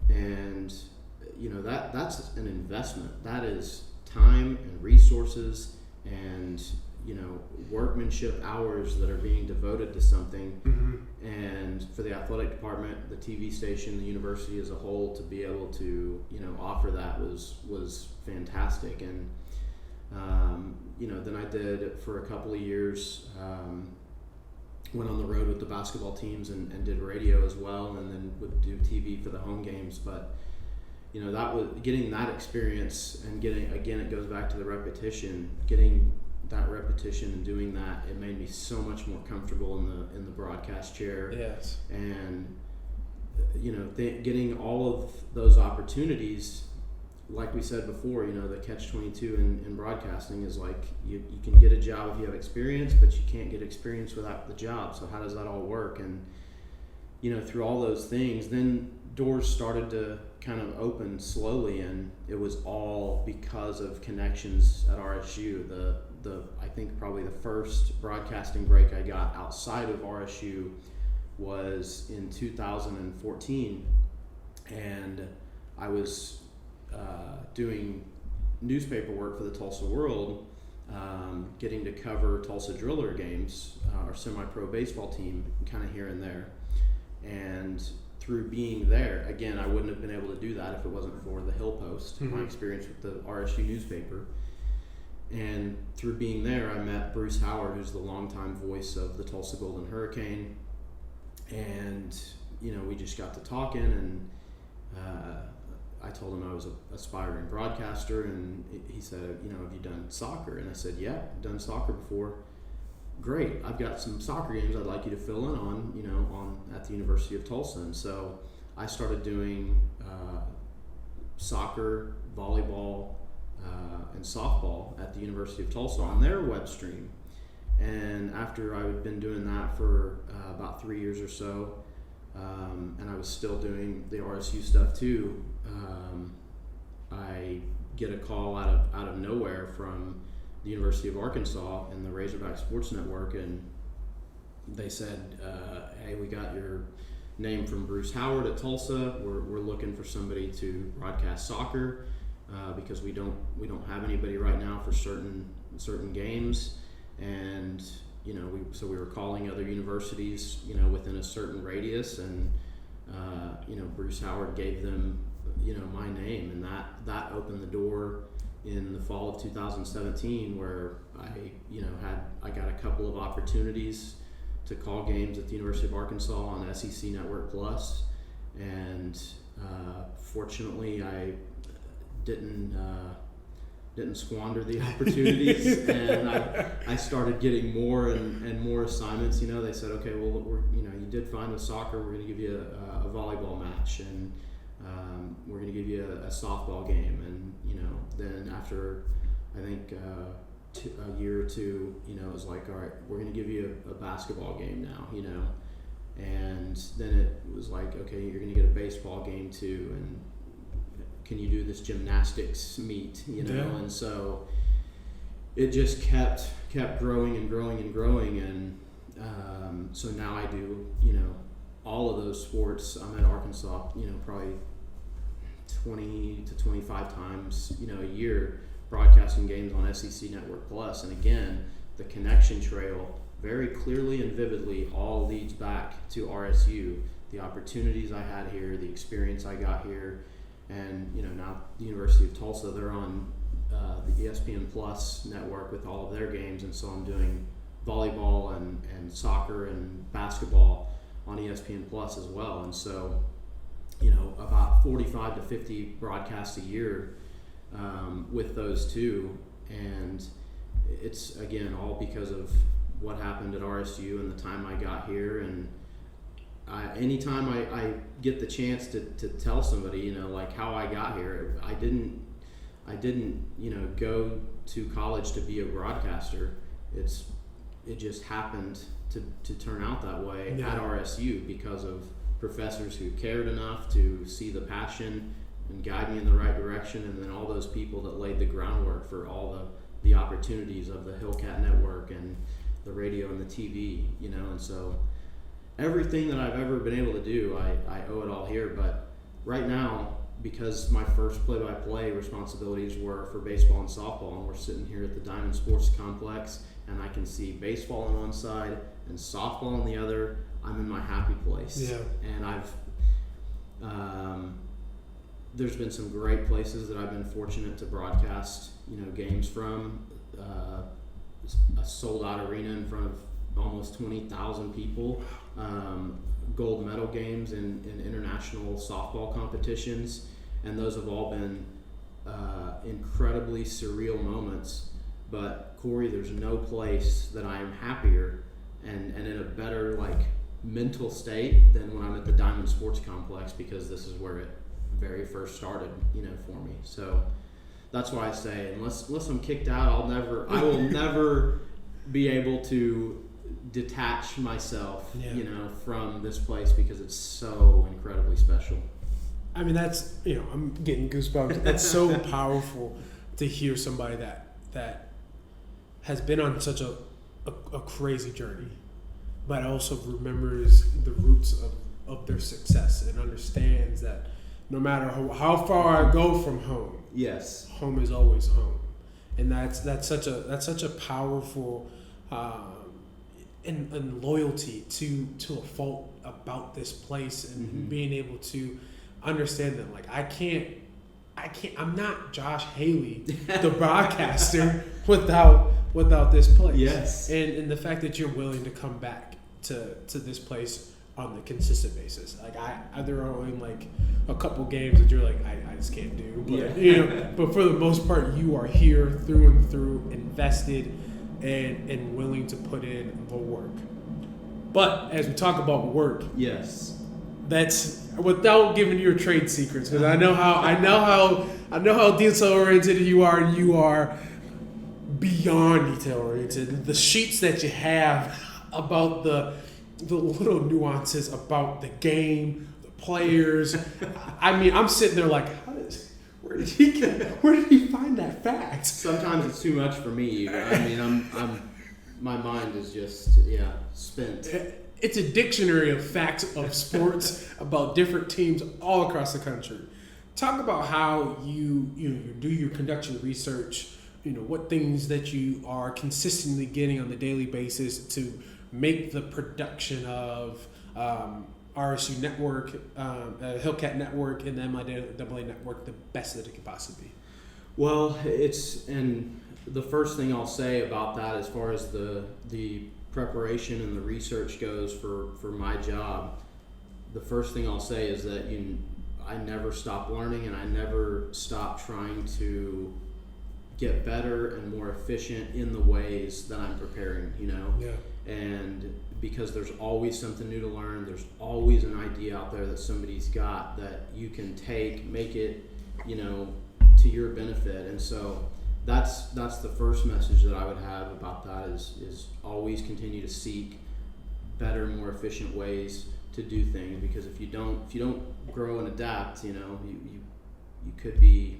And that's an investment. That is time and resources and workmanship hours that are being devoted to something. And for the athletic department, the TV station, the university as a whole, to be able to offer that was fantastic. And then I did it for a couple of years, went on the road with the basketball teams and did radio as well, and then would do TV for the home games. But that was getting that experience, and again, it goes back to the repetition, getting that repetition and doing that, it made me so much more comfortable in the broadcast chair. Yes. And getting all of those opportunities, like we said before, the catch-22 in broadcasting is like you can get a job if you have experience, but you can't get experience without the job. So how does that all work? And through all those things, then doors started to kind of open slowly, and it was all because of connections at RSU. I think probably the first broadcasting break I got outside of RSU was in 2014, and I was doing newspaper work for the Tulsa World, getting to cover Tulsa Driller games, our semi-pro baseball team, kind of here and there. And through being there, again, I wouldn't have been able to do that if it wasn't for the Hill Post, my experience with the RSU newspaper. And through being there, I met Bruce Howard, who's the longtime voice of the Tulsa Golden Hurricane. And, we just got to talking, and I told him I was an aspiring broadcaster, and he said, have you done soccer? And I said, yeah, I've done soccer before. Great, I've got some soccer games I'd like you to fill in on, at the University of Tulsa. And so I started doing soccer, volleyball, and softball at the University of Tulsa on their web stream. And after I had been doing that for about 3 years or so, and I was still doing the RSU stuff too, I get a call out of nowhere from the University of Arkansas and the Razorback Sports Network, and they said, hey, we got your name from Bruce Howard at Tulsa. We're looking for somebody to broadcast soccer, because we don't have anybody right now for certain games. And so we were calling other universities within a certain radius, and Bruce Howard gave them my name, and that opened the door in the fall of 2017, where I got a couple of opportunities to call games at the University of Arkansas on SEC Network Plus, and fortunately I didn't squander the opportunities, and I started getting more and more assignments. They said, okay, well, you did fine with soccer. We're going to give you a volleyball match, and we're going to give you a softball game. And then after I think a year or two, it was like, all right, we're going to give you a basketball game now. And then it was like, okay, you're going to get a baseball game too, and can you do this gymnastics meet, you know? Yeah. And so it just kept growing and growing and growing, and so now I do, you know, all of those sports. I'm at Arkansas, you know, probably 20 to 25 times, you know, a year, broadcasting games on SEC Network Plus. And again, the connection trail very clearly and vividly all leads back to RSU, the opportunities I had here, the experience I got here, and, you know, now the University of Tulsa, they're on the ESPN Plus network with all of their games, and so I'm doing volleyball and soccer and basketball on ESPN Plus as well. And so, you know, about 45 to 50 broadcasts a year with those two, and it's, again, all because of what happened at RSU and the time I got here. And anytime I get the chance to tell somebody, you know, like how I got here, I didn't, you know, go to college to be a broadcaster. It just happened to turn out that way at RSU because of professors who cared enough to see the passion and guide me in the right direction, and then all those people that laid the groundwork for all the opportunities of the Hillcat network and the radio and the TV, you know. And so everything that I've ever been able to do, I owe it all here. But right now, because my first play-by-play responsibilities were for baseball and softball, and we're sitting here at the Diamond Sports Complex, and I can see baseball on one side and softball on the other, I'm in my happy place. Yeah. And there's been some great places that I've been fortunate to broadcast, you know, games from. A sold-out arena in front of almost 20,000 people. Gold medal games in international softball competitions, and those have all been incredibly surreal moments. But Corey, there's no place that I am happier and in a better, like, mental state than when I'm at the Diamond Sports Complex, because this is where it very first started, you know, for me. So that's why I say, unless I'm kicked out, I will never be able to detach myself, you know, from this place, because it's so incredibly special. I mean, that's, you know, I'm getting goosebumps. That's so powerful to hear somebody that has been on such a crazy journey, but also remembers the roots of their success and understands that no matter how far I go from home, yes, home is always home. And that's such a powerful and loyalty to a fault about this place, and being able to understand that, like, I'm not Josh Haley, the broadcaster, without this place. Yes. And the fact that you're willing to come back to this place on a consistent basis. Like, there are only like a couple games that you're like, I just can't do. But, you know, but for the most part, you are here through and through, invested and willing to put in the work. But as we talk about work, yes, that's without giving your trade secrets, because I know how detail oriented you are, and you are beyond detail oriented. The sheets that you have about the little nuances about the game, the players. I mean, I'm sitting there like, where did he find that fact? Sometimes it's too much for me. I mean, my mind is just spent. It's a dictionary of facts of sports about different teams all across the country. Talk about how you conduct your research. You know, what things that you are consistently getting on the daily basis to make the production of RSU Network, Hillcat Network, and the MIAA Network the best that it could possibly be. Well, and the first thing I'll say about that, as far as the preparation and the research goes for my job, the first thing I'll say is that I never stop learning, and I never stop trying to get better and more efficient in the ways that I'm preparing, you know? Yeah. And because there's always something new to learn, there's always an idea out there that somebody's got that you can make it, you know, to your benefit. And so that's the first message that I would have about that is always continue to seek better, more efficient ways to do things. Because if you don't grow and adapt, you could be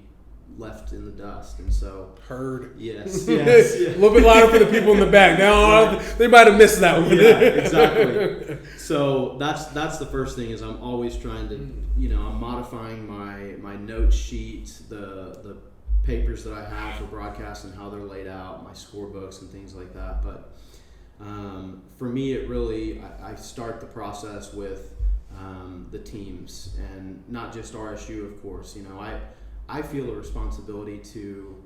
left in the dust. And so Heard. yes. A little bit louder for the people in the back. Now they might have missed that one. Yeah, exactly. So that's the first thing, is I'm always trying to, I'm modifying my note sheet, the papers that I have for broadcast and how they're laid out, my scorebooks and things like that. But for me, it really, I start the process with the teams, and not just RSU, of course. I feel a responsibility to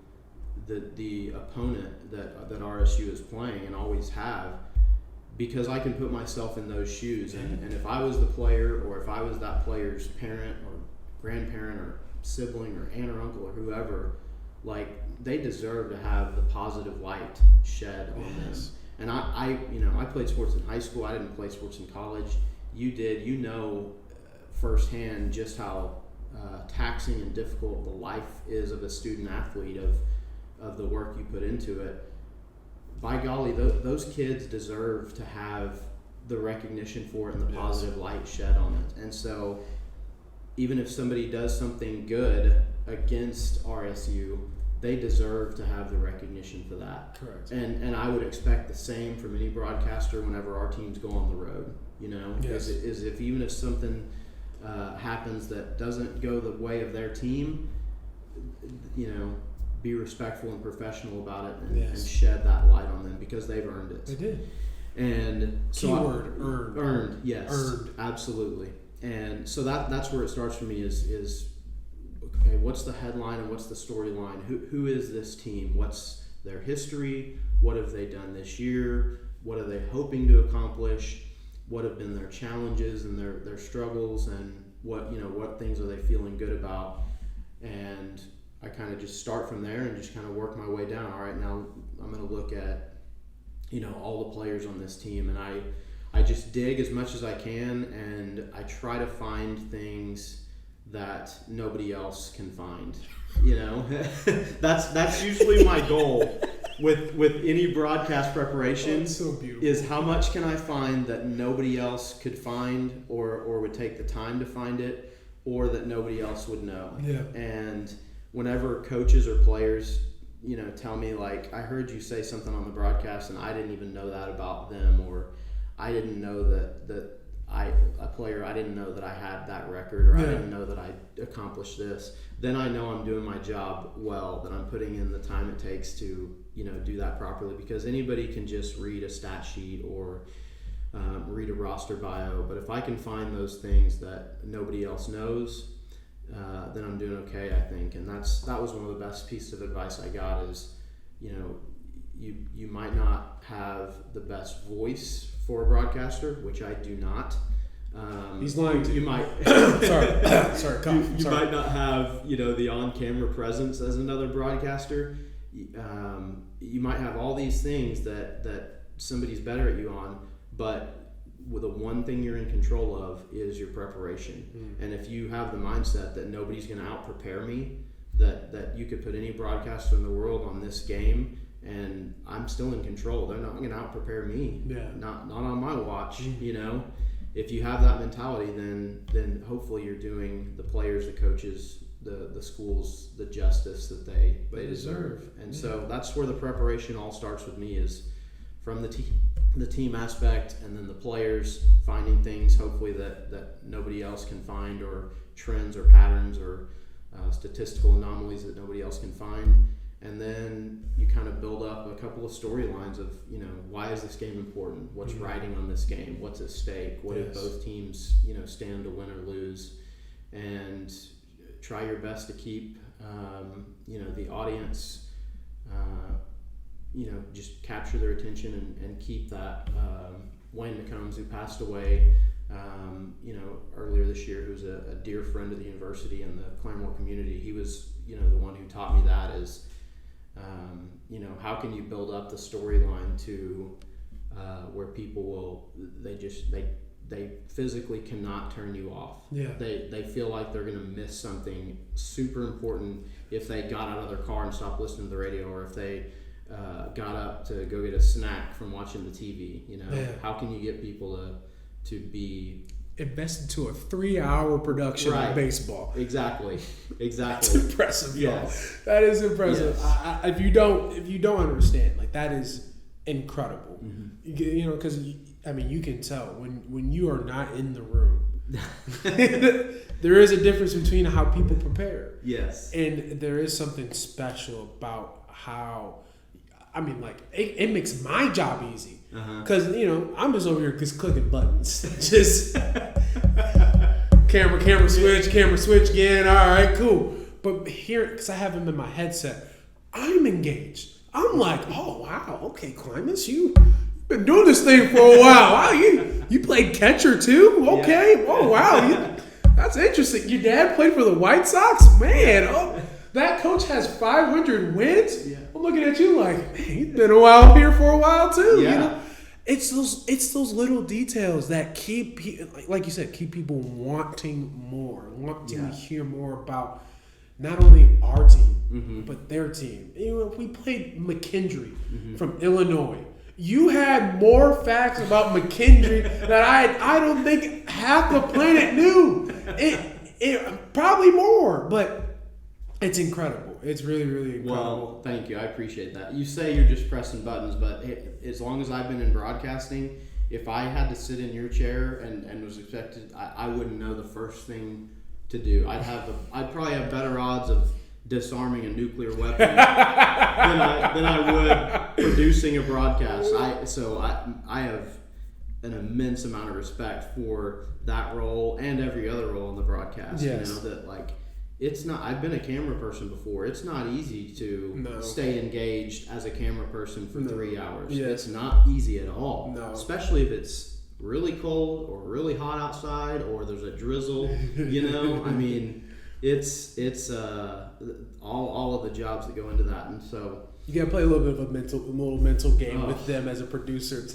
the opponent that RSU is playing and always have, because I can put myself in those shoes. And if I was the player, or if I was that player's parent or grandparent or sibling or aunt or uncle or whoever, like, they deserve to have the positive light shed on them. And I played sports in high school. I didn't play sports in college. You did. Firsthand just how taxing and difficult the life is of a student athlete, of the work you put into it. By golly, those kids deserve to have the recognition for it and the positive light shed on it. And so even if somebody does something good against RSU, they deserve to have the recognition for that. Correct. And I would expect the same from any broadcaster whenever our teams go on the road. Yes. Is if even if something happens that doesn't go the way of their team, be respectful and professional about it, and shed that light on them, because they've earned it. They did. And so keyword earned. Earned, yes. Earned. Absolutely. And so that's where it starts for me, is okay, what's the headline and what's the storyline? Who is this team? What's their history? What have they done this year? What are they hoping to accomplish? What have been their challenges and their struggles, and what things are they feeling good about? And I kind of just start from there and just kind of work my way down. All right, now I'm going to look at all the players on this team, and I just dig as much as I can, and I try to find things that nobody else can find. That's usually my goal with any broadcast preparation. So beautiful. Is how much can I find that nobody else could find, or would take the time to find it, or that nobody else would know. Yeah. And whenever coaches or players tell me, like, I heard you say something on the broadcast and I didn't even know that about them, or I didn't know that I didn't know that I had that record, or I didn't know that I accomplished this, then I know I'm doing my job well, that I'm putting in the time it takes to do that properly. Because anybody can just read a stat sheet or read a roster bio, but if I can find those things that nobody else knows, then I'm doing okay, I think. And that was one of the best pieces of advice I got, is you might not have the best voice for a broadcaster, which I do not. He's lying to you. You might sorry, you might not have the on-camera presence as another broadcaster. You might have all these things that somebody's better at you on, but with the one thing you're in control of is your preparation. And if you have the mindset that nobody's going to out-prepare me, that you could put any broadcaster in the world on this game and I'm still in control. They're not going to out-prepare me. Yeah. Not on my watch. If you have that mentality, then hopefully you're doing the players, the coaches, the schools the justice that they deserve. And so that's where the preparation all starts with me, is from the team aspect, and then the players finding things hopefully that nobody else can find, or trends or patterns or statistical anomalies that nobody else can find. And then you kind of build up a couple of storylines of, why is this game important? What's riding on this game? What's at stake? What if both teams, stand to win or lose? And try your best to keep, the audience, just capture their attention and keep that. Wayne McCombs, who passed away, earlier this year, who's a dear friend of the university and the Claremore community, he was, the one who taught me that is, how can you build up the storyline to where people will, they physically cannot turn you off. Yeah. They feel like they're going to miss something super important if they got out of their car and stopped listening to the radio, or if they got up to go get a snack from watching the TV. You know, Yeah. how can you get people to be invest into a 3-hour production Right. of baseball? Exactly. That's impressive, y'all. Yes. That is impressive. Yes. If you don't understand, like, that is incredible. Mm-hmm. You know, because I mean, you can tell when you are not in the room. There is a difference between how people prepare. Yes. And there is something special about how, I mean, like, it makes my job easy. Because, you know, I'm just over here just clicking buttons. Just camera switch again. All right, cool. But here, because I have them in my headset, I'm engaged. I'm like, oh, wow, okay, Climus, you've been doing this thing for a while. Wow, you played catcher too? Okay. Yeah. Oh, wow. That's interesting. Your dad played for the White Sox? Man, oh, that coach has 500 wins? Yeah. I'm looking at you like, man, he's been a while here for a while too. Yeah. You know? It's those little details that keep, like you said, keep people wanting more, wanting to hear more about not only our team, but their team. You know, we played McKendree from Illinois. You had more facts about McKendree that I don't think half the planet knew. It probably more, but it's incredible. It's really, really incredible. Well, thank you. I appreciate that. You say you're just pressing buttons, but as long as I've been in broadcasting, if I had to sit in your chair and was expected, I wouldn't know the first thing to do. I'd probably have better odds of disarming a nuclear weapon than I would producing a broadcast. I have an immense amount of respect for that role and every other role in the broadcast. Yes. You know, that, like, it's not, I've been a camera person before. It's not easy to stay engaged as a camera person for 3 hours. Yes. It's not easy at all. No. Especially if it's really cold or really hot outside or there's a drizzle, you know? I mean, it's all of the jobs that go into that. And so you gotta play a little bit of a mental game with them as a producer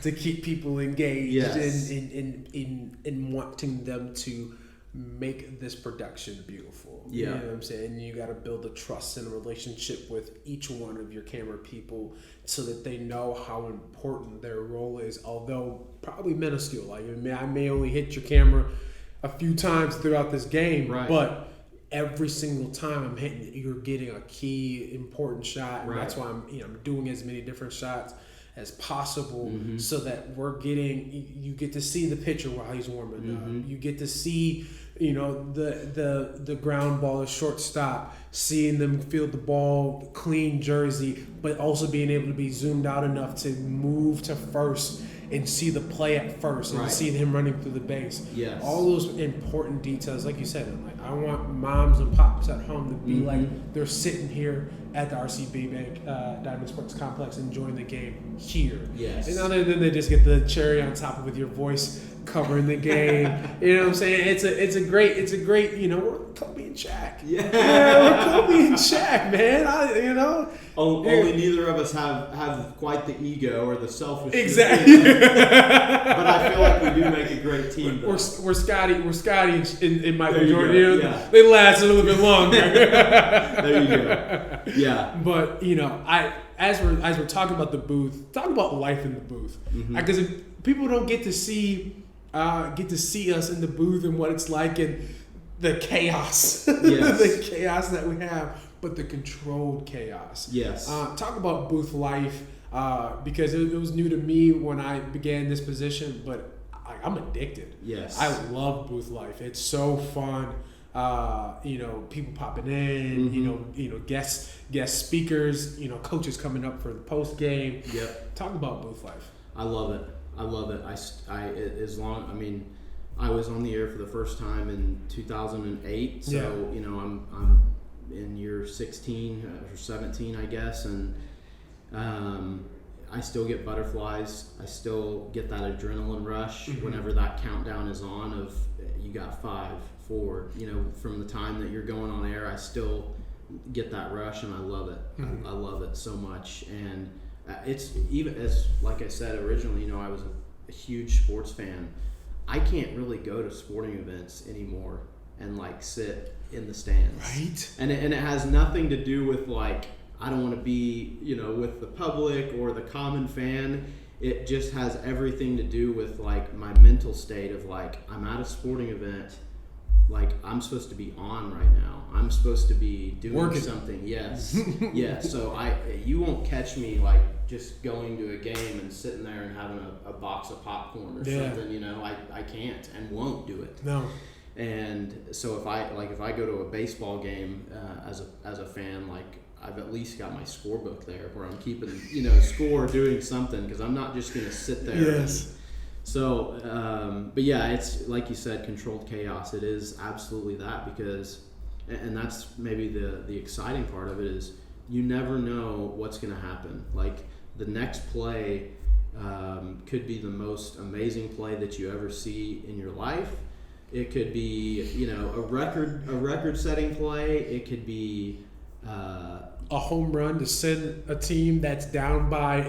to keep people engaged. Yes. in wanting them to make this production beautiful. Yeah. You know what I'm saying? And you got to build a trust and a relationship with each one of your camera people so that they know how important their role is, although probably minuscule. Like, I may only hit your camera a few times throughout this game, right. But every single time I'm hitting it, you're getting a key important shot, and that's why I'm doing as many different shots as possible, so that you get to see the pitcher while he's warming up. You get to see, the ground ball, the shortstop, seeing them field the ball, clean jersey, but also being able to be zoomed out enough to move to first and see the play at first and see him running through the base. Yes. All those important details, like you said, I want moms and pops at home to be like they're sitting here at the RCB Bank Diamond Sports Complex enjoying the game here. Yes. And other than they just get the cherry on top with your voice covering the game. You know what I'm saying? It's a great, we're Kobe and Shaq. Yeah, we're Kobe and Shaq, man. Only neither of us have quite the ego or the selfishness. Exactly. But I feel like we do make a great team. We're Scotty and Michael There you Jordan. go. Yeah. They last a little bit longer. There you go. Yeah. But as we're talking about the booth, talk about life in the booth, because people don't get to see us in the booth and what it's like and the chaos, yes. the chaos that we have, but the controlled chaos. Yes. Talk about booth life, because it was new to me when I began this position, but I'm addicted. Yes. I love booth life. It's so fun. People popping in, guest speakers, coaches coming up for the post game. Yep. Talk about booth life. I love it. I was on the air for the first time in 2008. So, I'm in year 16 or 17, I guess. And, I still get butterflies. I still get that adrenaline rush whenever that countdown is on of you got 5, 4, from the time that you're going on air, I still get that rush and I love it. I love it so much. And it's even as, like I said originally, I was a huge sports fan. I can't really go to sporting events anymore and sit in the stands. Right. And it has nothing to do with I don't want to be, with the public or the common fan. It just has everything to do with like my mental state of like, I'm at a sporting event, like I'm supposed to be on right now. I'm supposed to be doing working something. Yes. Yeah. So you won't catch me like just going to a game and sitting there and having a box of popcorn or something, I can't and won't do it. No. And so if I go to a baseball game as a fan, like I've at least got my scorebook there where I'm keeping score, doing something, because I'm not just gonna sit there. Yes. But yeah, it's like you said, controlled chaos. It is absolutely that, because, and that's maybe the exciting part of it is you never know what's gonna happen. Like the next play could be the most amazing play that you ever see in your life. It could be, a record-setting play. It could be a home run to send a team that's down by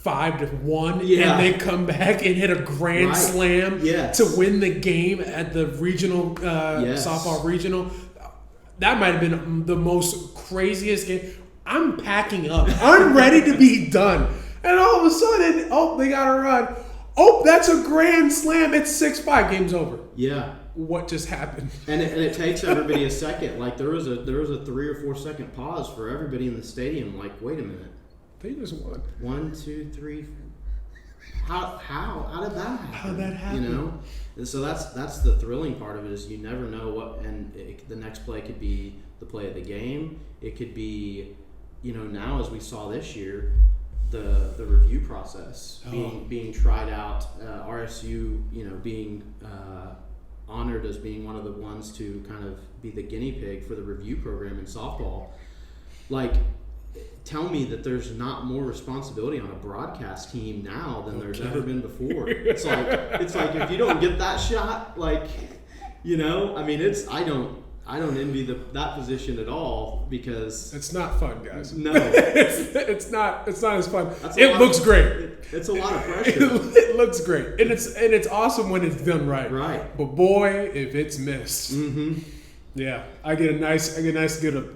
5-1, and they come back and hit a grand slam to win the game at the regional softball regional. That might have been the most craziest game. I'm packing up. I'm ready to be done, and all of a sudden, they got a run. That's a grand slam. It's 6-5. Game's over. Yeah. What just happened? And it takes everybody a second. Like there was a 3 or 4 second pause for everybody in the stadium. Like, wait a minute. They just won. 1, 2, 3. How did that happen? How did that happen? And so that's the thrilling part of it, is you never know what. And the next play could be the play of the game. It could be, now as we saw this year, the review process being tried out, RSU being honored as being one of the ones to kind of be the guinea pig for the review program in softball. Like, tell me that there's not more responsibility on a broadcast team now than there's ever been before. It's like if you don't get that shot, like, I don't envy that position at all, because it's not fun, guys. No, it's not as fun. It looks great. It's a lot of pressure. It looks great, and it's awesome when it's done right. Right. But boy, if it's missed, yeah, I get a nice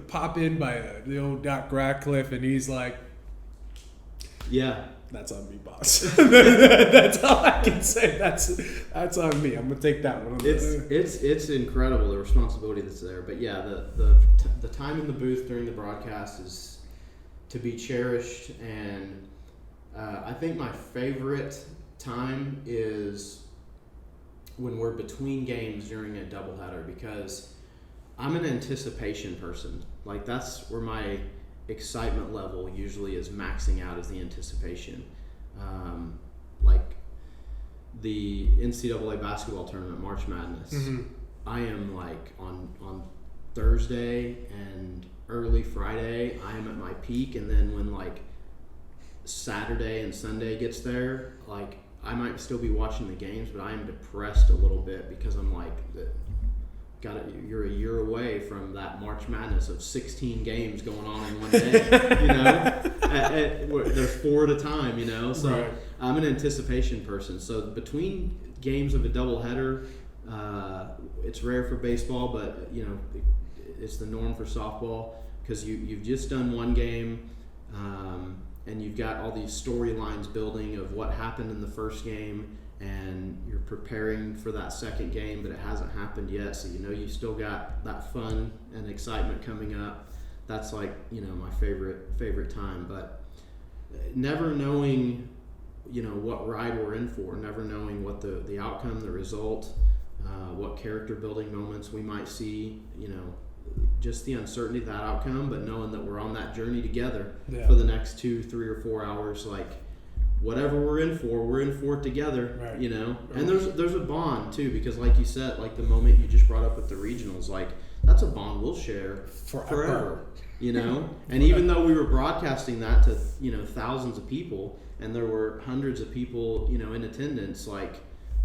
pop in by the old Doc Radcliffe, and he's like, yeah. That's on me, boss. That's all I can say. That's on me. I'm gonna take that one. It's incredible, the responsibility that's there. But yeah, the time in the booth during the broadcast is to be cherished, and I think my favorite time is when we're between games during a doubleheader, because I'm an anticipation person. Like that's where my excitement level usually is maxing out, as the anticipation. Like the NCAA basketball tournament, March Madness, I am like on Thursday and early Friday, I am at my peak, and then when like Saturday and Sunday gets there, like I might still be watching the games, but I am depressed a little bit, because I'm like, you're a year away from that March Madness of 16 games going on in one day. There's 4 at a time. So right. I'm an anticipation person. So between games of a doubleheader, it's rare for baseball, but it's the norm for softball, because you've just done one game, and you've got all these storylines building of what happened in the first game, and you're preparing for that second game, but it hasn't happened yet, so you still got that fun and excitement coming up. That's like my favorite time. But never knowing what ride we're in for, never knowing what the outcome, the result, what character building moments we might see, just the uncertainty of that outcome, but knowing that we're on that journey together for the next 2, 3, or 4 hours. Like, whatever we're in for it together, right. And there's a bond too, because like you said, like the moment you just brought up with the regionals, like that's a bond we'll share forever. And even though we were broadcasting that to thousands of people, and there were hundreds of people in attendance, like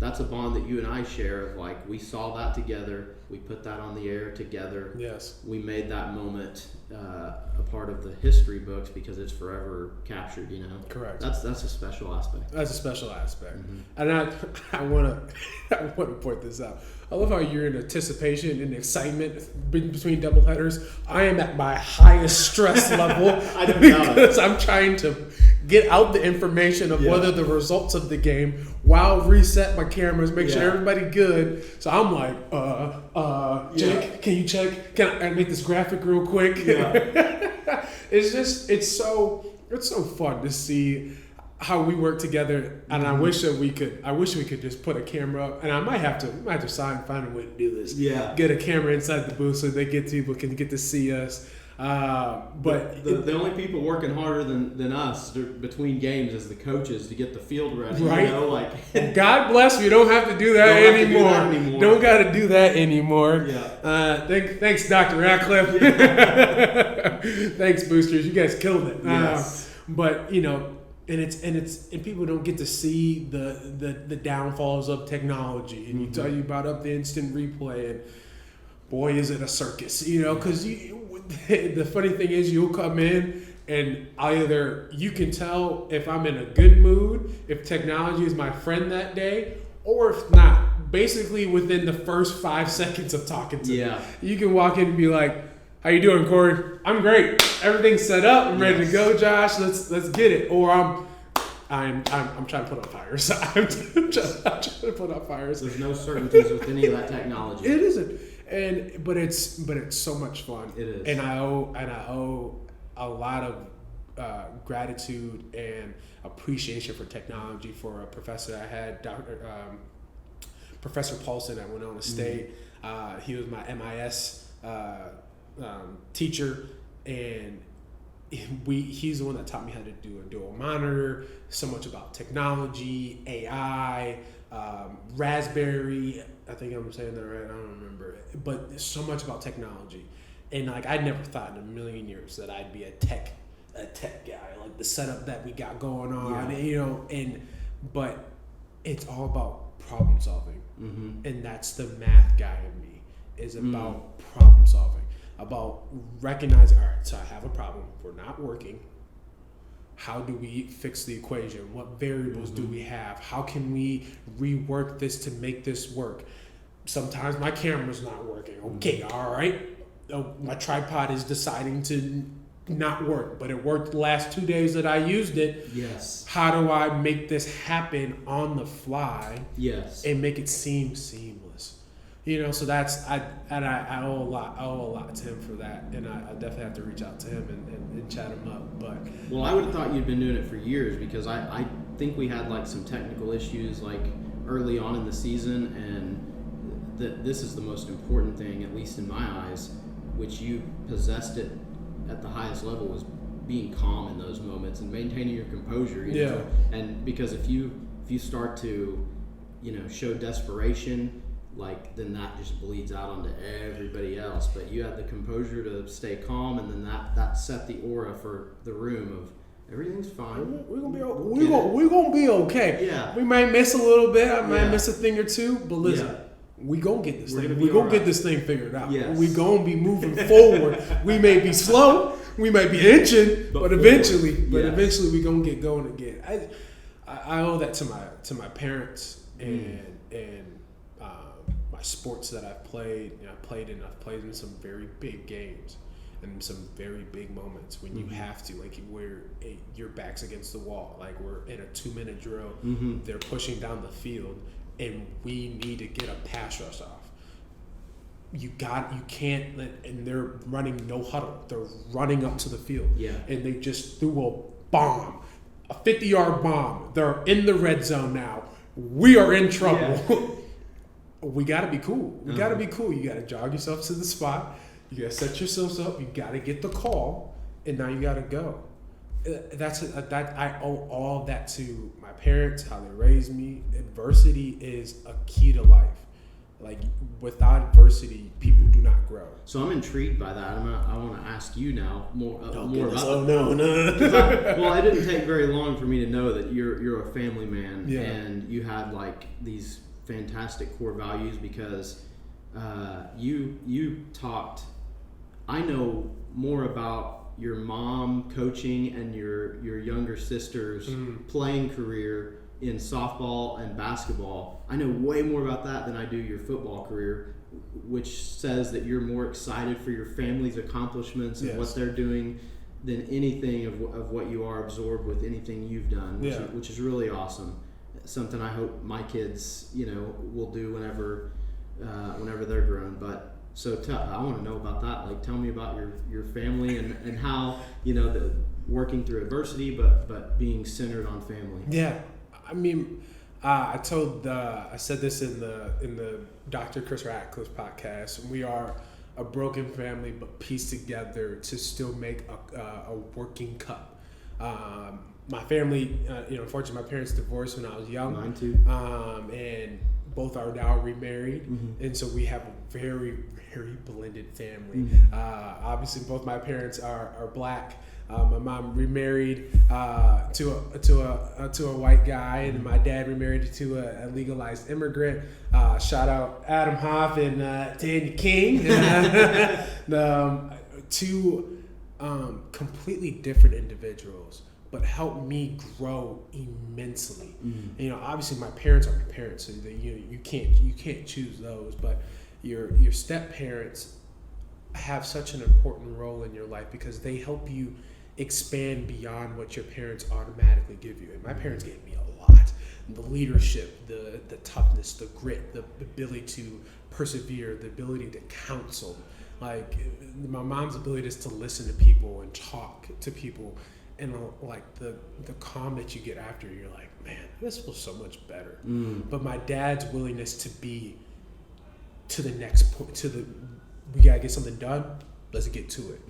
that's a bond that you and I share of like, we saw that together, we put that on the air together. Yes. We made that moment a part of the history books because it's forever captured, you know. Correct. That's a special aspect. That's a special aspect. And I want to point this out. I love how you're in anticipation and excitement between doubleheaders. I am at my highest stress level I don't know. because I'm trying to get out the information of whether the results of the game while reset my cameras, make sure everybody good. So I'm like, Jake, can you check? Can I make this graphic real quick? Yeah. it's so fun to see how we work together, and I wish we could just put a camera up, and I might have to find a way to do this. Yeah. Get a camera inside the booth so people can get to see us. But the only people working harder than us between games is the coaches to get the field ready. Right. You know, like God bless, we don't have to do that anymore. Don't got to do that anymore. Yeah. Thanks, Dr. Ratcliffe. Thanks, boosters. You guys killed it. Yes. But and people don't get to see the downfalls of technology. And you brought up the instant replay, and boy, is it a circus, because the funny thing is you'll come in and either you can tell if I'm in a good mood, if technology is my friend that day, or if not. Basically within the first 5 seconds of talking to me, you can walk in and be like, "How you doing, Corey?" "I'm great. Everything's set up. I'm ready to go, Josh. Let's get it." Or I'm trying to put out fires. I'm trying to put out fires. There's no certainties with any of that technology. It isn't, but it's so much fun. It is, and I owe a lot of gratitude and appreciation for technology for a professor I had, Professor Paulson at Winona State. He was my MIS teacher, and he's the one that taught me how to do a dual monitor, so much about technology, AI, Raspberry. I think I'm saying that right. I don't remember, but there's so much about technology, and like I never thought in a million years that I'd be a tech guy, like the setup that we got going on, but it's all about problem solving, and that's the math guy in me, is about problem solving. About recognizing, all right, so I have a problem, we're not working. How do we fix the equation? What variables do we have? How can we rework this to make this work? Sometimes my camera's not working. Okay, all right. My tripod is deciding to not work, but it worked the last 2 days that I used it. Yes. How do I make this happen on the fly? Yes. And make it seem seamless? So that's I owe a lot to him for that, and I definitely have to reach out to him and chat him up. But I would have thought you'd been doing it for years, because I think we had like some technical issues like early on in the season, and this is the most important thing, at least in my eyes, which you possessed it at the highest level, was being calm in those moments and maintaining your composure. You know? And because if you start to show desperation, like, then that just bleeds out onto everybody else. But you had the composure to stay calm, and then that set the aura for the room of everything's fine. We're gonna be okay. Yeah. We might miss a little bit. I might miss a thing or two, but listen, we gonna get this thing. We gonna get this thing figured out. Yes. We gonna be moving forward. We may be slow. We might be inching, but eventually we gonna get going again. I owe that to my parents and my sports that I've played. I've played in some very big games and some very big moments when you have to, like, where your back's against the wall, like we're in a 2-minute drill. They're pushing down the field and we need to get a pass rush off. You can't let, and they're running no huddle. They're running up to the field. And they just threw a bomb, a 50-yard bomb. They're in the red zone now. We are in trouble. We got to be cool. You got to jog yourself to the spot. You got to set yourselves up. You got to get the call, and now you got to go. I owe all of that to my parents, how they raised me. Adversity is a key to life. Like without adversity, people do not grow. So I'm intrigued by that. I want to ask you now more about No. Well, it didn't take very long for me to know that you're a family man, Yeah. and you had like these fantastic core values because you talked. I know more about your mom coaching and your younger sister's playing career in softball and basketball. I know way more about that than I do your football career, which says that you're more excited for your family's accomplishments and what they're doing than anything of what you are absorbed with anything you've done, which is really awesome. Something I hope my kids, will do whenever they're grown. But so I want to know about that. Like, tell me about your family and how the working through adversity, but being centered on family. Yeah, I mean, I said this in the Dr. Chris Ratcliffe podcast. We are a broken family, but pieced together to still make a working cup. My family, unfortunately, my parents divorced when I was young. Mine too. And both are now remarried, and so we have a very, very blended family. Obviously, both my parents are black. My mom remarried to a white guy, and my dad remarried to a legalized immigrant. Shout out Adam Hoff and Tanya King. Two completely different individuals, but helped me grow immensely. Obviously my parents are my parents, so you can't choose those, but your step parents have such an important role in your life because they help you expand beyond what your parents automatically give you. And my parents gave me a lot. The leadership, the toughness, the grit, the ability to persevere, the ability to counsel. Like my mom's ability is to listen to people and talk to people, and like the calm that you get after, you're like, man, this feels so much better. But my dad's willingness to be to the next point, we gotta get something done, let's get to it.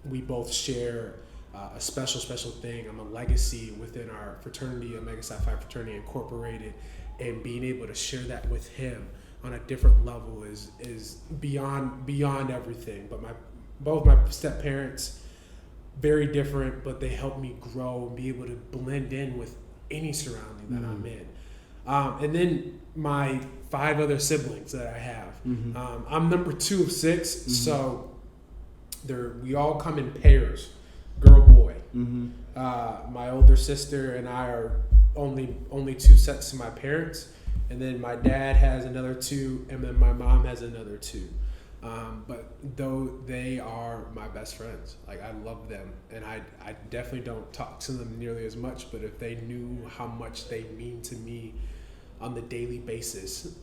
We both share a special thing. I'm a legacy within our fraternity, Omega Psi Phi Fraternity Incorporated, and being able to share that with him on a different level is beyond everything. But both my step parents, very different, but they helped me grow and be able to blend in with any surrounding that I'm in. And then my 5 other siblings that I have. I'm number 2 of 6, so we all come in pairs, girl, boy. My older sister and I are only 2 sets to my parents, and then my dad has another 2, and then my mom has another 2. But though they are my best friends, like I love them, and I definitely don't talk to them nearly as much, but if they knew how much they mean to me on the daily basis,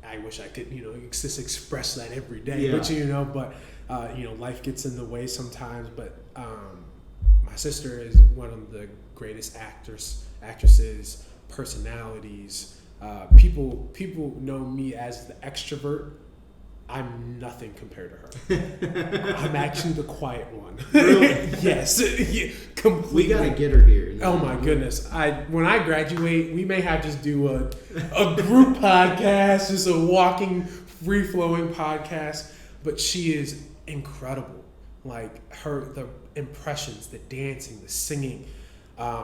I wish I could, just express that every day. Yeah. But life gets in the way sometimes. But my sister is one of the greatest actresses, personalities. People know me as the extrovert. I'm nothing compared to her. I'm actually the quiet one. Really? Yes, completely. We gotta get her here. Oh my goodness! When I graduate, we may have just do a group podcast, just a walking, free flowing podcast. But she is incredible. Like the impressions, the dancing, the singing.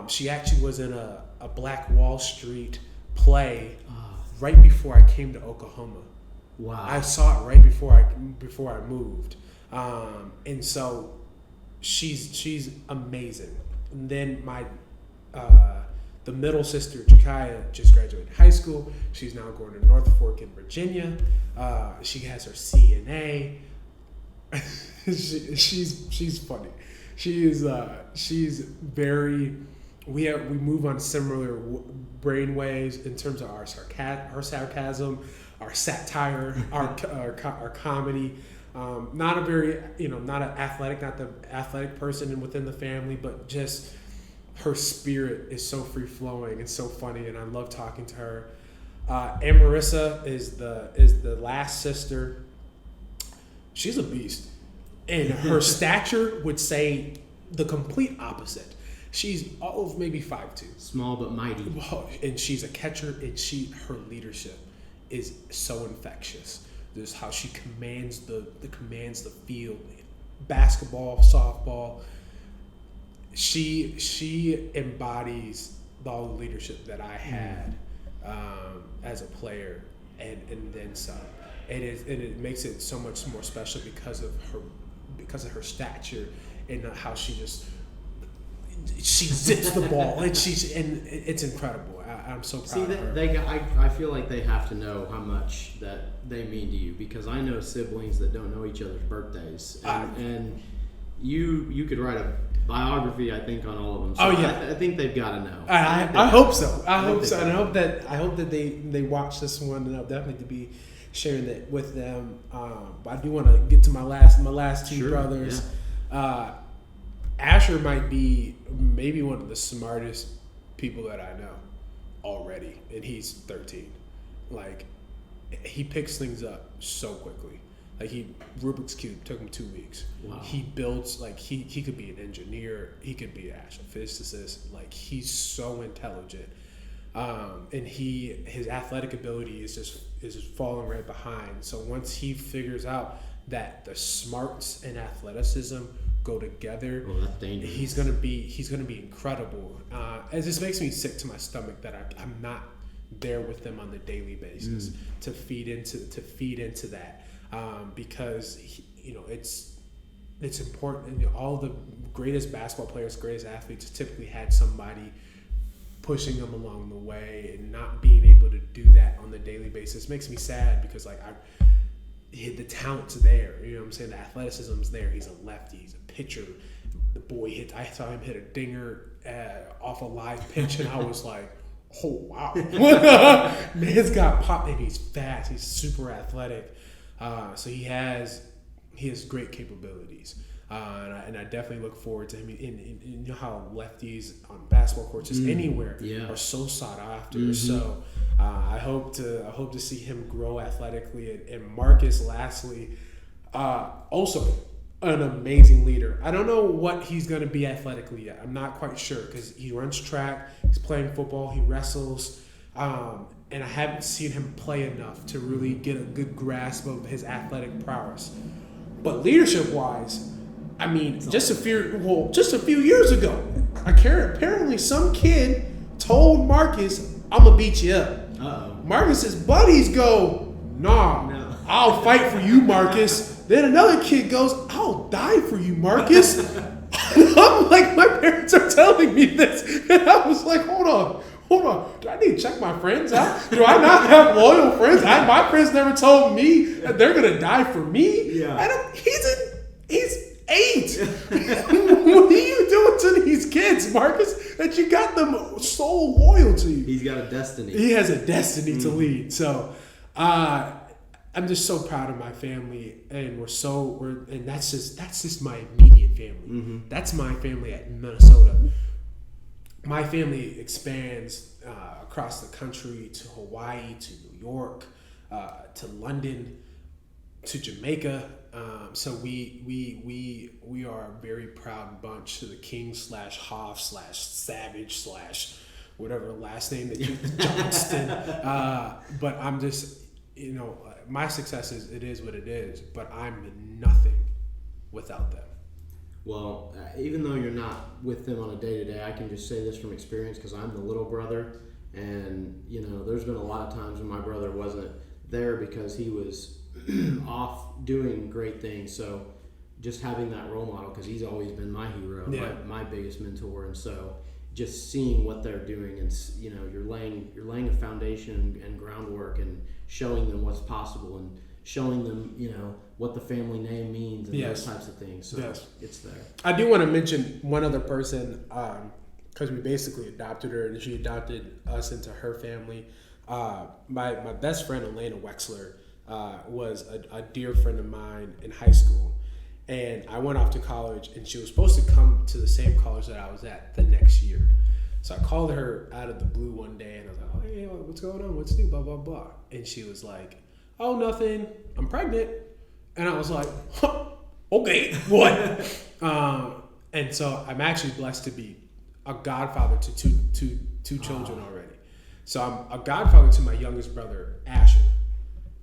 She actually was in a Black Wall Street play right before I came to Oklahoma. Wow! I saw it right before I moved, and so she's amazing. And then my the middle sister, Jakaya, just graduated high school. She's now going to North Fork in Virginia. She has her CNA. She's funny. She's very. We move on similar brain waves in terms of our sarcasm, our satire, our comedy. Not a very, not the athletic person within the family, but just her spirit is so free flowing and so funny, and I love talking to her. And Marissa is the last sister. She's a beast, and her stature would say the complete opposite. She's all of maybe 5'2". Small but mighty. Well, and she's a catcher, and her leadership is so infectious. There's how she commands the field, basketball, softball. She embodies all the leadership that I had as a player, and then some. It makes it so much more special because of her stature and how she zips the ball, and it's incredible. I'm so proud of her. I feel like they have to know how much that they mean to you, because I know siblings that don't know each other's birthdays, and you could write a biography, I think, on all of them. So I think they've got to know. I hope so. I hope so, and I hope that they watch this one, and I'll definitely be sharing it with them. But I do want to get to my last two brothers. Yeah. Asher might be maybe one of the smartest people that I know already, and he's 13. Like, he picks things up so quickly. Like, Rubik's Cube took him 2 weeks. Wow. He builds, like, he could be an engineer. He could be an astrophysicist. Like, he's so intelligent. And his athletic ability is just falling right behind. So once he figures out that the smarts and athleticism go together, that's dangerous. He's gonna be incredible. It just makes me sick to my stomach that I'm not there with them on the daily basis to feed into that, because it's important. And all the greatest basketball players, greatest athletes, typically had somebody pushing them along the way, and not being able to do that on the daily basis makes me sad, because the talent's there. You know what I'm saying? The athleticism's there. He's a lefty. He's a pitcher. The boy I saw him hit a dinger off a live pitch, and I was like, oh, wow. Man's got pop, and he's fast. He's super athletic. So he has great capabilities. And I definitely look forward to him. And you know how lefties on basketball courts, just anywhere, are so sought after. Mm-hmm. So I hope to see him grow athletically. And Marcus, lastly, also an amazing leader. I don't know what he's going to be athletically yet. I'm not quite sure, because he runs track, he's playing football, he wrestles, and I haven't seen him play enough to really get a good grasp of his athletic prowess. But leadership-wise, I mean, just a few years ago, apparently some kid told Marcus, "I'm gonna beat you up." Uh-oh. Marcus's buddies go, "Nah, no. I'll fight for you, Marcus." Then another kid goes, "I'll die for you, Marcus." I'm like, my parents are telling me this, and I was like, hold on. Do I need to check my friends out? Do I not have loyal friends? My friends never told me that they're gonna die for me. Yeah. And he's 8. What are you doing to these kids, Marcus, that you got them so loyal to you? He's got a destiny. He has a destiny to lead. So I'm just so proud of my family, and and that's just my immediate family. Mm-hmm. That's my family at Minnesota. My family expands across the country, to Hawaii, to New York, to London, to Jamaica. So we are a very proud bunch, to the King / Hoff / Savage / whatever last name that you Johnston. But I'm just, my success is what it is, but I'm nothing without them. Well, even though you're not with them on a day-to-day, I can just say this from experience, because I'm the little brother, and there's been a lot of times when my brother wasn't there because he was off doing great things. So just having that role model, because he's always been my hero, my biggest mentor, and so just seeing what they're doing, and you're laying a foundation and groundwork, and showing them what's possible, and showing them what the family name means, and those types of things. So it's there. I do want to mention one other person, because we basically adopted her, and she adopted us into her family. My best friend, Elena Wexler, was a dear friend of mine in high school, and I went off to college, and she was supposed to come to the same college that I was at the next year. So I called her out of the blue one day, and I was like, "Oh, hey, what's going on? What's new? Blah blah blah." And she was like, "Oh, nothing. I'm pregnant." And I was like, "Okay, what?" And so I'm actually blessed to be a godfather to two children already. So I'm a godfather to my youngest brother, Asher.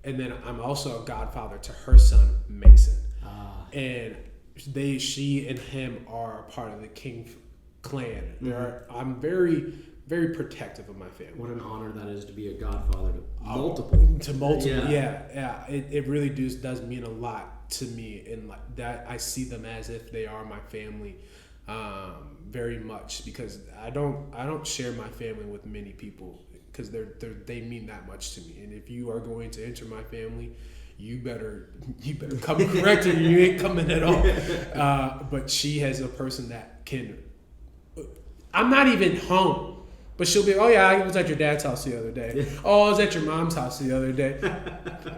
And then I'm also a godfather to her son, Mason. And she and him are a part of the King clan. I'm very, very protective of my family. What an honor that is to be a godfather to multiple. Yeah. It really does mean a lot to me, and like that I see them as if they are my family, very much, because I don't share my family with many people, because they mean that much to me. And if you are going to enter my family, you better come correct, or you ain't coming at all. But she has a person that can. I'm not even home, but she'll be, oh yeah, I was at your dad's house the other day. Oh, I was at your mom's house the other day.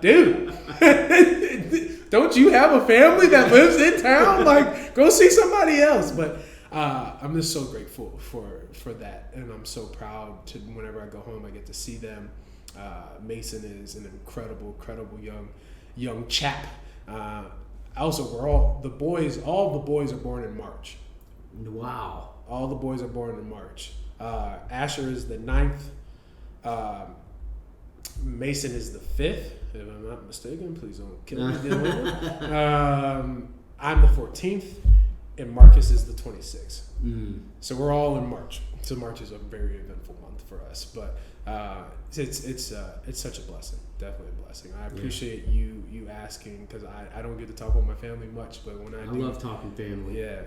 Dude, don't you have a family that lives in town? Like, go see somebody else. But I'm just so grateful for that, and I'm so proud to, whenever I go home, I get to see them. Mason is an incredible young chap. Also, all the boys are born in March. Wow. All the boys are born in March. Asher is the 9th. Mason is the 5th, if I'm not mistaken. Please don't kill me. I'm the 14th, and Marcus is the 26th. So we're all in March. So March is a very eventful month for us, but it's such a blessing, definitely a blessing. I appreciate you asking, because I don't get to talk about my family much, but when I do, love talking family. Yeah,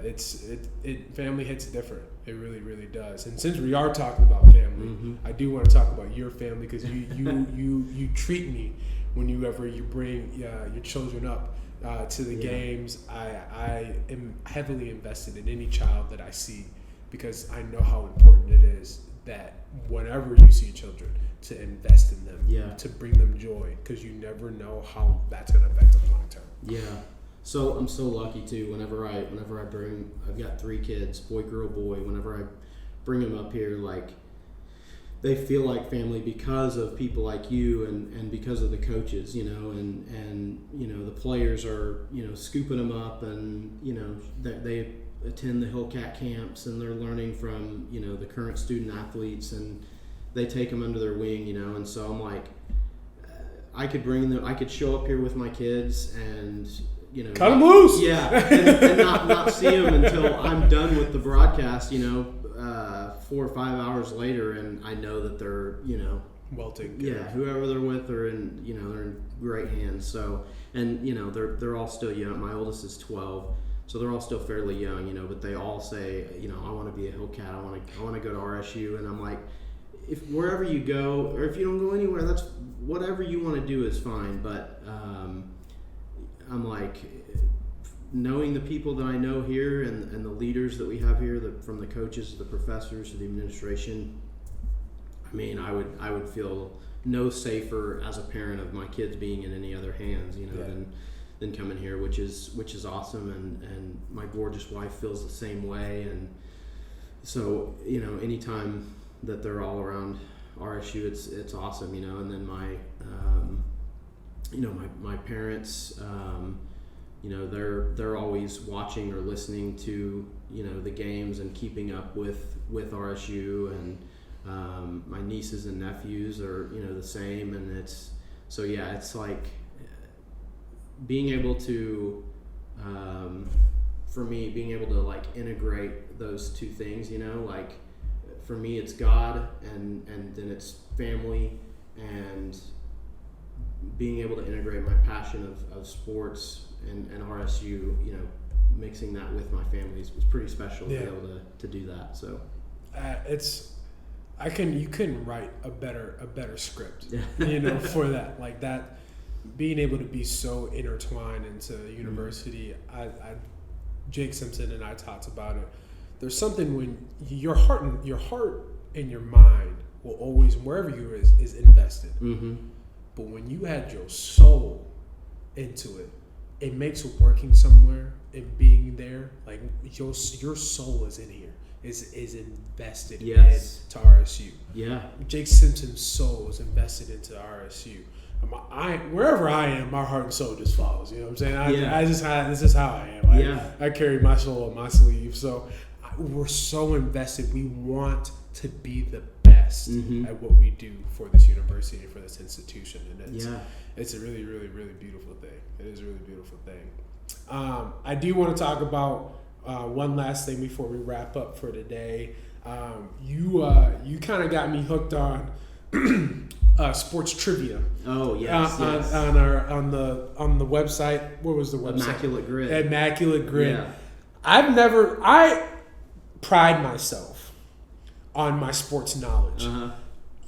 family hits different. It really, really does. And since we are talking about family, I do want to talk about your family, because you treat me whenever you bring your children up to the games. I am heavily invested in any child that I see, because I know how important it is that whenever you see children, to invest in them, to bring them joy, because you never know how that's going to affect them long term. Yeah. So I'm so lucky too. Whenever I've got 3 kids, boy, girl, boy. Whenever I bring them up here, like, they feel like family because of people like you, and because of the coaches, and the players are, scooping them up, and that they attend the Hillcat camps, and they're learning from the current student athletes, and they take them under their wing, and so I'm like, I could show up here with my kids and cut them loose, and not see them until I'm done with the broadcast, 4 or 5 hours later, and I know that they're well taken care of. Whoever they're with are in they're in great hands. So, and they're all still young. My oldest is 12. So they're all still fairly young, but they all say, I want to be a Hillcat. I want to go to RSU. And I'm like, if wherever you go, or if you don't go anywhere, that's whatever you want to do is fine. But I'm like, knowing the people that I know here, and the leaders that we have here, from the coaches to the professors to the administration, I mean, I would feel no safer as a parent of my kids being in any other hands, than coming here, which is awesome, and my gorgeous wife feels the same way. And so anytime that they're all around RSU, it's awesome, and then my parents, they're always watching or listening to the games and keeping up with RSU, and my nieces and nephews are the same, and it's like being able to, for me, being able to like integrate those two things, like for me it's God, and then it's family, and being able to integrate my passion of sports and RSU, mixing that with my family is pretty special to be able to do that. So you couldn't write a better script, for that, like that. Being able to be so intertwined into university, Jake Simpson and I talked about it. There's something when your heart and your mind will always, wherever you is invested. But when you had your soul into it, it makes working somewhere and being there, like your soul is in here, is invested into RSU. Yeah, Jake Simpson's soul is invested into RSU. Wherever I am, my heart and soul just follows. You know what I'm saying? This is how I am. I carry my soul on my sleeve. So we're so invested. We want to be the best at what we do for this university and for this institution, and it's a really, really, really beautiful thing. It is a really beautiful thing. I do want to talk about one last thing before we wrap up for today. You kind of got me hooked on sports trivia. Oh yes, on the website. What was the website? Immaculate Grid. Yeah. I pride myself on my sports knowledge.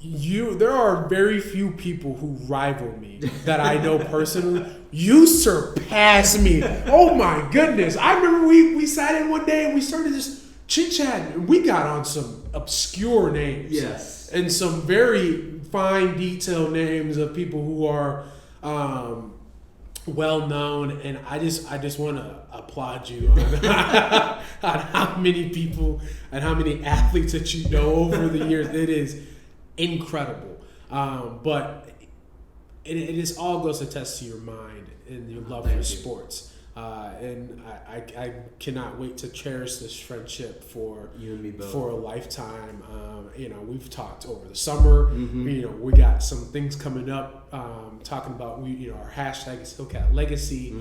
There are very few people who rival me that I know personally. You surpass me. Oh my goodness. I remember we sat in one day and we started just chit-chatting, and we got on some obscure names. Yes. And some very fine detailed names of people who are well known, and I just want to applaud you on, on how many people and how many athletes that you know over the years. It is incredible, but it is all goes to test to your mind and your love for sports. And I cannot wait to cherish this friendship for you and me both for a lifetime. We've talked over the summer. We got some things coming up. Talking about our hashtag is Hillcat Legacy,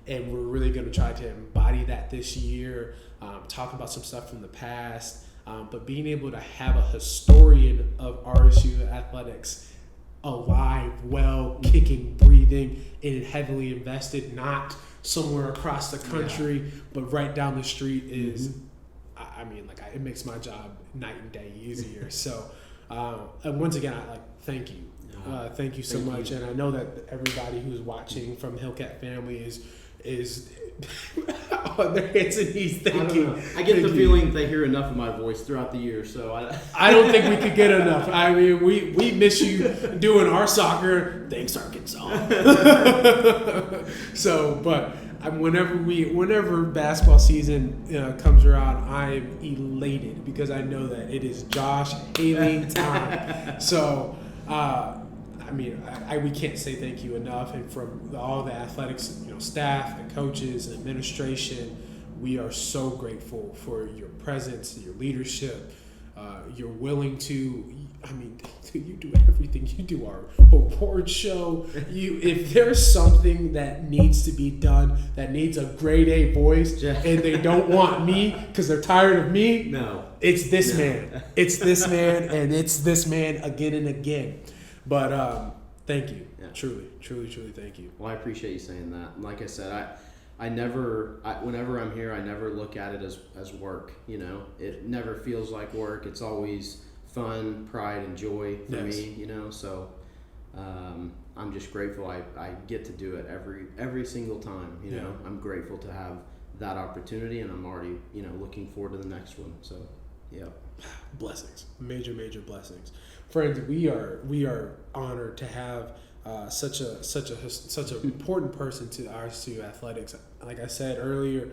and we're really going to try to embody that this year. Talk about some stuff from the past, but being able to have a historian of RSU athletics alive, well, kicking, breathing, and heavily invested, not somewhere across the country, but right down the street is, it makes my job night and day easier. So, and once again, thank you. Thank you so much. And I know that everybody who's watching from the Hillcat family is on their hands and knees thanking. I get the feeling they hear enough of my voice throughout the year, so I don't think we could get enough. I mean, we miss you doing our soccer. Thanks, Arkansas. So, but whenever basketball season comes around, I'm elated because I know that it is Josh Haley time. So, we can't say thank you enough, and from all the athletics, staff, and coaches, and administration, we are so grateful for your presence, your leadership. You're willing to. You do everything. You do our award show. If there's something that needs to be done, that needs a grade A voice, and they don't want me because they're tired of me, no, it's this man. It's this man, and it's this man again and again. But thank you. Yeah. Truly, thank you. Well, I appreciate you saying that. And like I said, whenever I'm here, I never look at it as work. It never feels like work. It's always fun, pride, and joy for me. So I'm just grateful I get to do it every single time. I'm grateful to have that opportunity, and I'm already looking forward to the next one. So yeah, blessings, major blessings. Friends, we are honored to have such an important person to RSU athletics. Like I said earlier,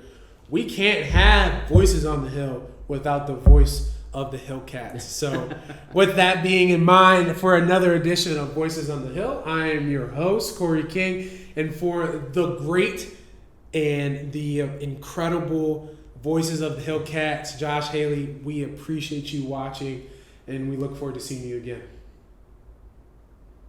we can't have Voices on the Hill without the voice of the Hillcats. So, with that being in mind, for another edition of Voices on the Hill, I am your host, Corey King, and for the great and the incredible Voices of the Hillcats, Josh Haley, we appreciate you watching. And we look forward to seeing you again.